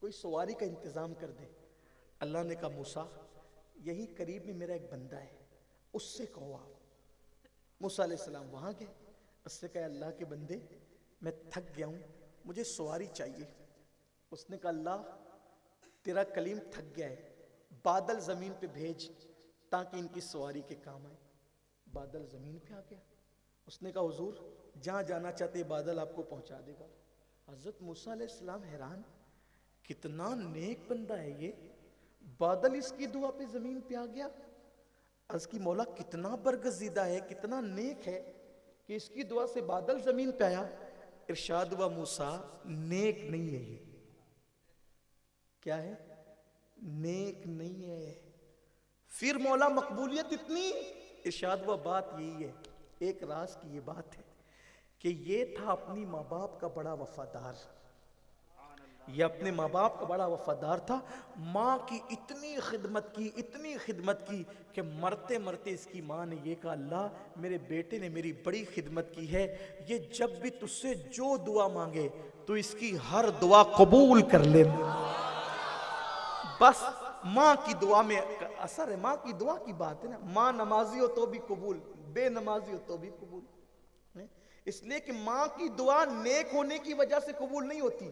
کوئی سواری کا انتظام کر دے. اللہ نے کہا موسیٰ یہی قریب میں میرا ایک بندہ ہے, اس سے کہو آپ. موسیٰ علیہ السلام وہاں گئے, اس سے کہا اللہ کے بندے میں تھک گیا ہوں, مجھے سواری چاہیے. اس نے کہا اللہ تیرا کلیم تھک گیا ہے, بادل زمین پہ بھیج تاکہ ان کی سواری کے کام آئے. بادل زمین پہ آ گیا. اس نے کہا حضور جہاں جانا چاہتے بادل آپ کو پہنچا دے گا. حضرت موسیٰ علیہ السلام حیران, کتنا نیک بندہ ہے یہ, بادل اس کی دعا پہ زمین پہ آ گیا. عرض کی مولا کتنا برگزیدہ ہے, کتنا نیک ہے کہ اس کی دعا سے بادل زمین پہ آیا. ارشاد ہوا موسیٰ نیک نہیں ہے یہ. کیا ہے؟ نیک نہیں ہے. پھر مولا مقبولیت اتنی, ارشاد ہوا بات یہی ہے, ایک راز کی یہ بات ہے کہ یہ تھا اپنی ماں باپ کا بڑا وفادار. یہ اپنے ماں باپ کا بڑا وفادار تھا. ماں کی اتنی خدمت کی کہ مرتے مرتے اس کی ماں نے یہ کہا اللہ میرے بیٹے نے میری بڑی خدمت کی ہے, یہ جب بھی تجھ سے جو دعا مانگے تو اس کی ہر دعا قبول کر لے. بس ماں کی دعا میں اثر ہے, ماں کی دعا کی بات ہے نا. ماں نمازی ہو تو بھی قبول, بے نمازی ہو تو بھی قبول. اس لیے کہ ماں کی دعا نیک ہونے کی وجہ سے قبول نہیں ہوتی,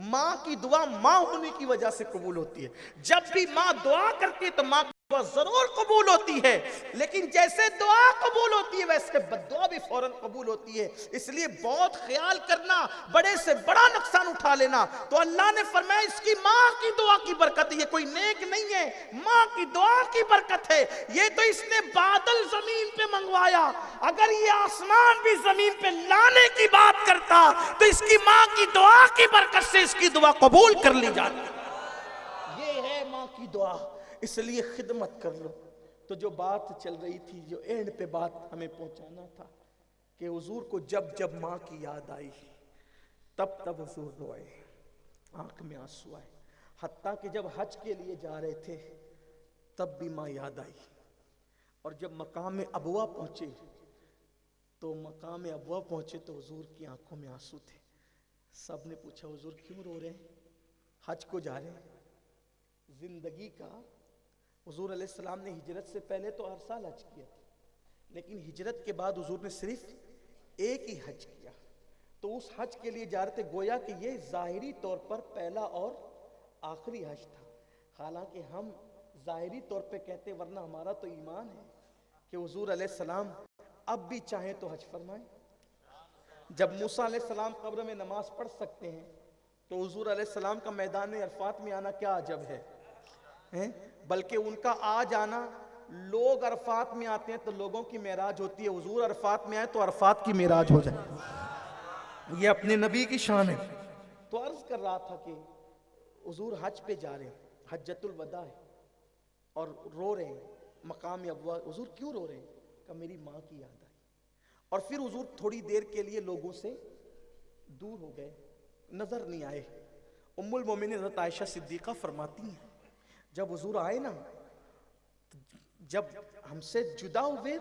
ماں کی دعا ماں ہونے کی وجہ سے قبول ہوتی ہے. جب بھی ماں دعا کرتی ہے تو ماں دعا ضرور قبول ہوتی ہے، لیکن جیسے دعا قبول ہوتی ہے ویسے بددعا بھی فوراً قبول ہوتی ہے. اس لیے بہت خیال کرنا، بڑے سے بڑا نقصان اٹھا لینا. تو اللہ نے فرمایا اس کی ماں کی دعا کی برکت ہے، یہ کوئی نیک نہیں ہے، ماں کی دعا کی برکت ہے. یہ تو اس نے بادل زمین پہ منگوایا، اگر یہ آسمان بھی زمین پہ لانے کی بات کرتا تو اس کی ماں کی دعا کی برکت سے اس کی دعا قبول کر لی جاتی. یہ ہے ماں کی دعا. اس لیے خدمت کر لو. تو جو بات چل رہی تھی، جو اینڈ پہ بات ہمیں پہنچانا تھا کہ حضور کو جب جب ماں کی یاد آئی تب تب حضور روئے، آنکھ میں آنسو آئے. حتیٰ کہ جب حج کے لیے جا رہے تھے تب بھی ماں یاد آئی. اور جب مقام ابوا پہنچے تو حضور کی آنکھوں میں آنسو تھے. سب نے پوچھا حضور کیوں رو رہے ہیں؟ حج کو جا رہے ہیں. زندگی کا حضور علیہ السلام نے ہجرت سے پہلے تو ہر سال حج کیا تھا، لیکن ہجرت کے بعد حضور نے صرف ایک ہی حج کیا. تو اس حج کے لیے جا رہے تھے، گویا کہ یہ ظاہری طور پر پہلا اور آخری حج تھا. حالانکہ ہم ظاہری طور پہ کہتے، ورنہ ہمارا تو ایمان ہے کہ حضور علیہ السلام اب بھی چاہیں تو حج فرمائیں. جب موسیٰ علیہ السلام قبر میں نماز پڑھ سکتے ہیں تو حضور علیہ السلام کا میدان عرفات میں آنا کیا عجب ہے. بلکہ ان کا آ جانا، لوگ عرفات میں آتے ہیں تو لوگوں کی معراج ہوتی ہے، حضور عرفات میں آئے تو عرفات کی معراج ہو جائے. یہ اپنے نبی کی شان ہے. تو عرض کر رہا تھا کہ حضور حج پہ جا رہے ہیں، حجۃ الوداع ہے، اور رو رہے ہیں مقام ابوا. حضور کیوں رو رہے ہیں؟ کہ میری ماں کی یاد آئی. اور پھر حضور تھوڑی دیر کے لیے لوگوں سے دور ہو گئے، نظر نہیں آئے. ام المومنین حضرت عائشہ صدیقہ فرماتی ہیں جب حضور آئے نا، جب ہم سے جدا ہوئے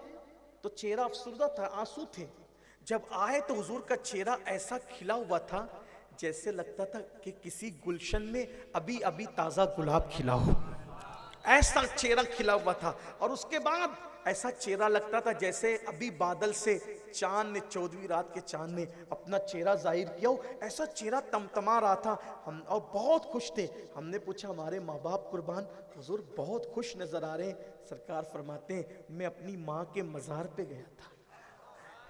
تو چہرہ افسردہ تھا، آنسو تھے. جب آئے تو حضور کا چہرہ ایسا کھلا ہوا تھا جیسے لگتا تھا کہ کسی گلشن میں ابھی ابھی تازہ گلاب کھلا ہو. ایسا چہرہ کھلا ہوا تھا. اور اس کے بعد ایسا چہرہ لگتا تھا جیسے ابھی بادل سے چاند نے، 14ویں رات کے چاند نے اپنا چہرہ ظاہر کیا ہو. ایسا چہرہ تمتما رہا تھا. ہم اور بہت خوش تھے. ہم نے پوچھا ہمارے ماں باپ قربان، حضور بہت خوش نظر آ رہے ہیں. سرکار فرماتے ہیں میں اپنی ماں کے مزار پہ گیا تھا،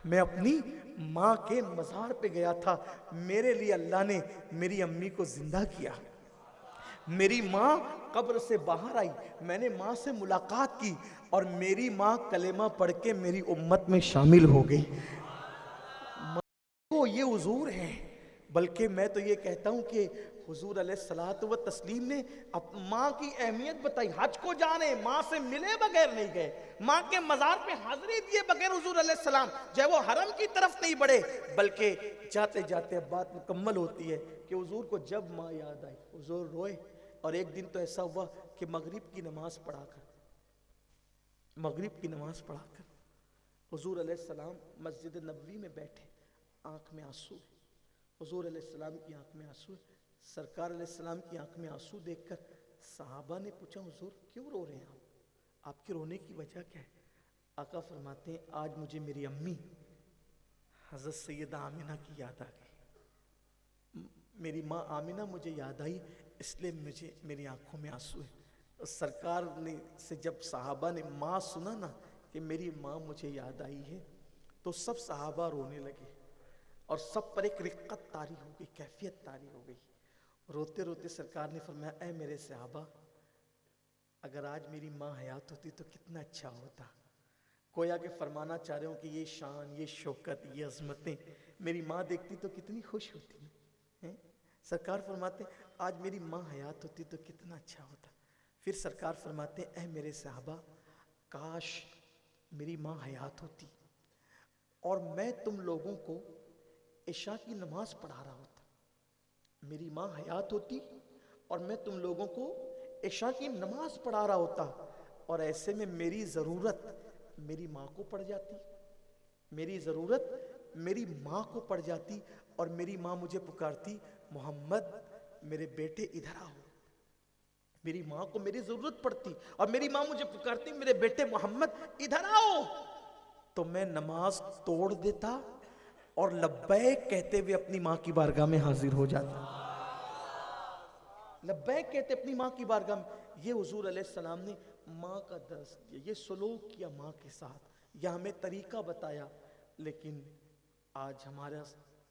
میں اپنی ماں کے مزار پہ گیا تھا. میرے لیے اللہ نے میری امی کو زندہ کیا. میری ماں قبر سے باہر آئی، میں نے ماں سے ملاقات کی، اور میری ماں کلمہ پڑھ کے میری امت میں شامل ہو گئی. یہ حضور ہے. بلکہ میں تو یہ کہتا ہوں کہ حضور علیہ الصلوۃ والتسلیم نے ماں کی اہمیت بتائی. حج کو جانے، ماں سے ملے بغیر نہیں گئے، ماں کے مزار پہ حاضری دیے بغیر حضور علیہ السلام جو ہے وہ حرم کی طرف نہیں بڑھے، بلکہ جاتے جاتے اب بات مکمل ہوتی ہے کہ حضور کو جب ماں یاد آئی حضور روئے. اور ایک دن تو ایسا ہوا کہ مغرب کی نماز پڑھا کر حضور علیہ السلام مسجد نبوی میں بیٹھے، آنکھ میں آنسو. حضور علیہ السلام کی آنکھ میں آنسو. سرکار علیہ السلام کی آنکھ میں آنسو دیکھ کر صحابہ نے پوچھا حضور کیوں رو رہے ہیں آپ کے رونے کی وجہ کیا ہے؟ آقا فرماتے ہیں آج مجھے میری امی حضرت سیدہ آمنہ کی یاد آ گئی. میری ماں آمنہ مجھے یاد آئی، اس لیے مجھے میری آنکھوں میں آنسو ہے. سرکار نے سے جب صحابہ نے ماں سنا نا کہ میری ماں مجھے یاد آئی ہے تو سب صحابہ رونے لگے، اور سب پر ایک رقت طاری ہو گئی، کیفیت طاری ہو گئی. روتے روتے سرکار نے فرمایا اے میرے صحابہ، اگر آج میری ماں حیات ہوتی تو کتنا اچھا ہوتا. گویا کہ فرمانا چاہ رہے ہوں کہ یہ شان، یہ شوکت، یہ عظمتیں میری ماں دیکھتی تو کتنی خوش ہوتی ہیں. سرکار فرماتے ہیں آج میری ماں حیات ہوتی تو کتنا اچھا ہوتا. پھر سرکار فرماتے ہیں اے میرے صحابہ، کاش میری ماں حیات ہوتی اور میں تم لوگوں کو عشاء کی نماز پڑھا رہا ہوتا. میری ماں حیات ہوتی اور میں تم لوگوں کو عشاء کی نماز پڑھا رہا ہوتا، اور ایسے میں میری ضرورت میری ماں کو پڑ جاتی، میری ضرورت میری ماں کو پڑ جاتی، اور میری ماں مجھے پکارتی محمد میرے بیٹے ادھر آؤ. میری ماں کو میری ضرورت پڑتی اور میری ماں مجھے پکارتی میرے بیٹے محمد ادھر آؤ، تو میں نماز توڑ دیتا اور لبیک کہتے ہوئے اپنی ماں کی بارگاہ میں حاضر ہو جاتا. لبیک کہتے اپنی ماں کی بارگاہ میں. یہ حضور علیہ السلام نے ماں کا درس دیا، یہ سلوک کیا ماں کے ساتھ، یہ ہمیں طریقہ بتایا، لیکن آج ہمارا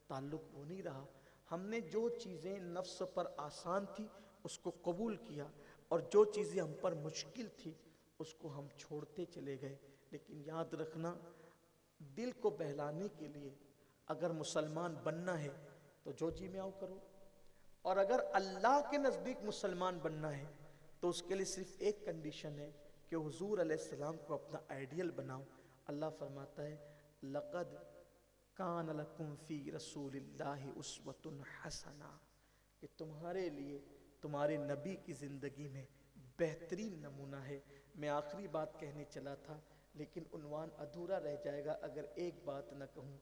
تعلق وہ نہیں رہا۔ ہم نے جو چیزیں نفس پر آسان تھی اس کو قبول کیا، اور جو چیزیں ہم پر مشکل تھی اس کو ہم چھوڑتے چلے گئے۔ لیکن یاد رکھنا، دل کو بہلانے کے لیے اگر مسلمان بننا ہے تو جو جی میں آؤ کرو، اور اگر اللہ کے نزدیک مسلمان بننا ہے تو اس کے لیے صرف ایک کنڈیشن ہے کہ حضور علیہ السلام کو اپنا آئیڈیل بناؤ۔ اللہ فرماتا ہے لقد کان لکم فی رسول اللہ اسوۃ حسنہ، کہ تمہارے لیے تمہارے نبی کی زندگی میں بہترین نمونہ ہے۔ میں آخری بات کہنے چلا تھا لیکن عنوان ادھورا رہ جائے گا اگر ایک بات نہ کہوں۔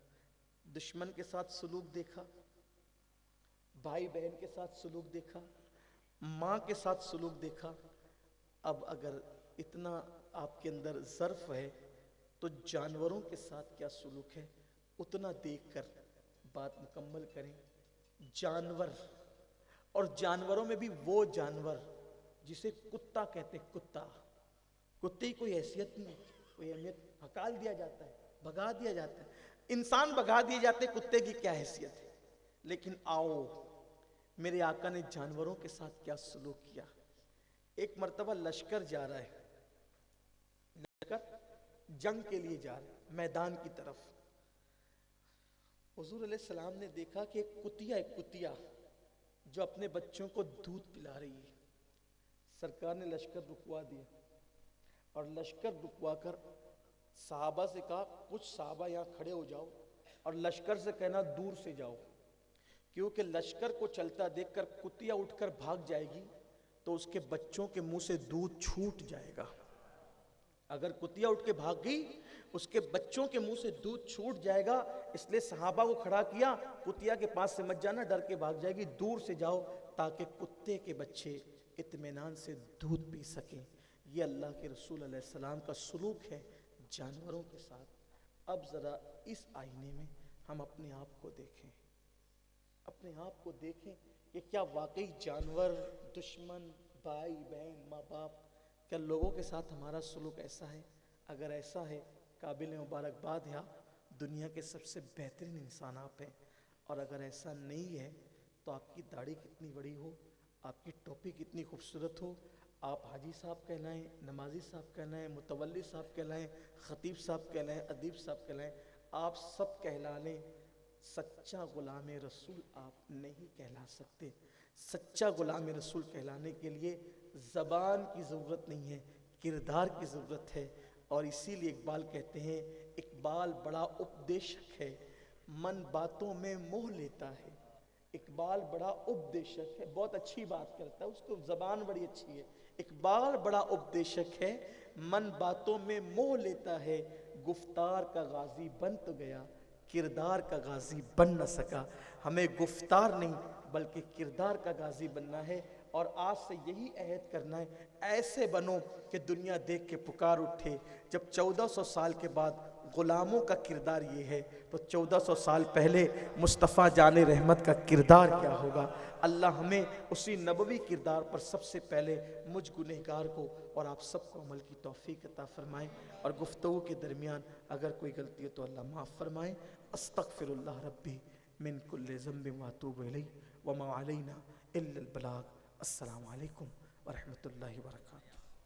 دشمن کے ساتھ سلوک دیکھا، بھائی بہن کے ساتھ سلوک دیکھا، ماں کے ساتھ سلوک دیکھا، اب اگر اتنا آپ کے اندر ظرف ہے تو جانوروں کے ساتھ کیا سلوک ہے اتنا دیکھ کر بات مکمل کریں۔ جانور، اور جانوروں میں بھی وہ جانور جسے کتا کہتے ہیں، کتا، کتے کی کوئی حیثیت نہیں، کوئی اہمیت، ہکال دیا جاتا ہے، بھگا دیا جاتا ہے، انسان بھگا دیے جاتے ہیں، کتے کی کیا حیثیت ہے۔ لیکن آؤ، میرے آقا نے جانوروں کے ساتھ کیا سلوک کیا۔ ایک مرتبہ لشکر جا رہا ہے، لشکر جنگ کے لیے جا رہا ہے میدان کی طرف۔ حضور علیہ السلام نے دیکھا کہ ایک کتیا جو اپنے بچوں کو دودھ پلا رہی ہے۔ سرکار نے لشکر رکوا دیا، اور لشکر رکوا کر صحابہ سے کہا کچھ صحابہ یہاں کھڑے ہو جاؤ، اور لشکر سے کہنا دور سے جاؤ، کیونکہ لشکر کو چلتا دیکھ کر کتیا اٹھ کر بھاگ جائے گی تو اس کے بچوں کے منہ سے دودھ چھوٹ جائے گا۔ اگر کتیا اٹھ کے بھاگ گئی اس کے بچوں کے منہ سے دودھ چھوٹ جائے گا، اس لیے صحابہ کو کھڑا کیا، کتیا کے پاس سے مت جانا، ڈر کے بھاگ جائے گی، دور سے جاؤ تاکہ کتے کے بچے اطمینان سے دودھ پی سکیں۔ یہ اللہ کے رسول علیہ السلام کا سلوک ہے جانوروں کے ساتھ۔ اب ذرا اس آئینے میں ہم اپنے آپ کو دیکھیں، اپنے آپ کو دیکھیں کہ کیا واقعی جانور، دشمن، بھائی بہن، ماں باپ، کیا لوگوں کے ساتھ ہمارا سلوک ایسا ہے؟ اگر ایسا ہے قابل مبارکباد ہے، آپ دنیا کے سب سے بہترین انسان آپ ہیں، اور اگر ایسا نہیں ہے تو آپ کی داڑھی کتنی بڑی ہو، آپ کی ٹوپی کتنی خوبصورت ہو، آپ حاجی صاحب کہلائیں، نمازی صاحب کہلائیں، متولی صاحب کہلائیں، خطیب صاحب کہلائیں، ادیب صاحب کہلائیں، آپ سب کہلا لیں، سچا غلام رسول آپ نہیں کہلا سکتے۔ سچا غلام رسول کہلانے کے لیے زبان کی ضرورت نہیں ہے، کردار کی ضرورت ہے۔ اور اسی لیے اقبال کہتے ہیں، اقبال بڑا اپدیشک ہے، من باتوں میں موہ لیتا ہے۔ اقبال بڑا اپدیشک ہے، بہت اچھی بات کرتا ہے، اس کو زبان بڑی اچھی ہے۔ اقبال بڑا اپدیشک ہے، من باتوں میں موہ لیتا ہے، گفتار کا غازی بن تو گیا، کردار کا غازی بن نہ سکا۔ ہمیں گفتار نہیں بلکہ کردار کا غازی بننا ہے، اور آج سے یہی عہد کرنا ہے، ایسے بنو کہ دنیا دیکھ کے پکار اٹھے۔ جب 1400 سال کے بعد غلاموں کا کردار یہ ہے تو 1400 سال پہلے مصطفیٰ جان رحمت کا کردار کیا ہوگا۔ اللہ ہمیں اسی نبوی کردار پر سب سے پہلے مجھ گنہگار کو اور آپ سب کو عمل کی توفیق عطا فرمائیں، اور گفتگو کے درمیان اگر کوئی غلطی ہے تو اللہ معاف فرمائیں۔ استغفر اللہ ربی من کل ذنب واتوب الیہ وما علینا الا البلاغ۔ السلام علیکم ورحمۃ اللہ وبرکاتہ۔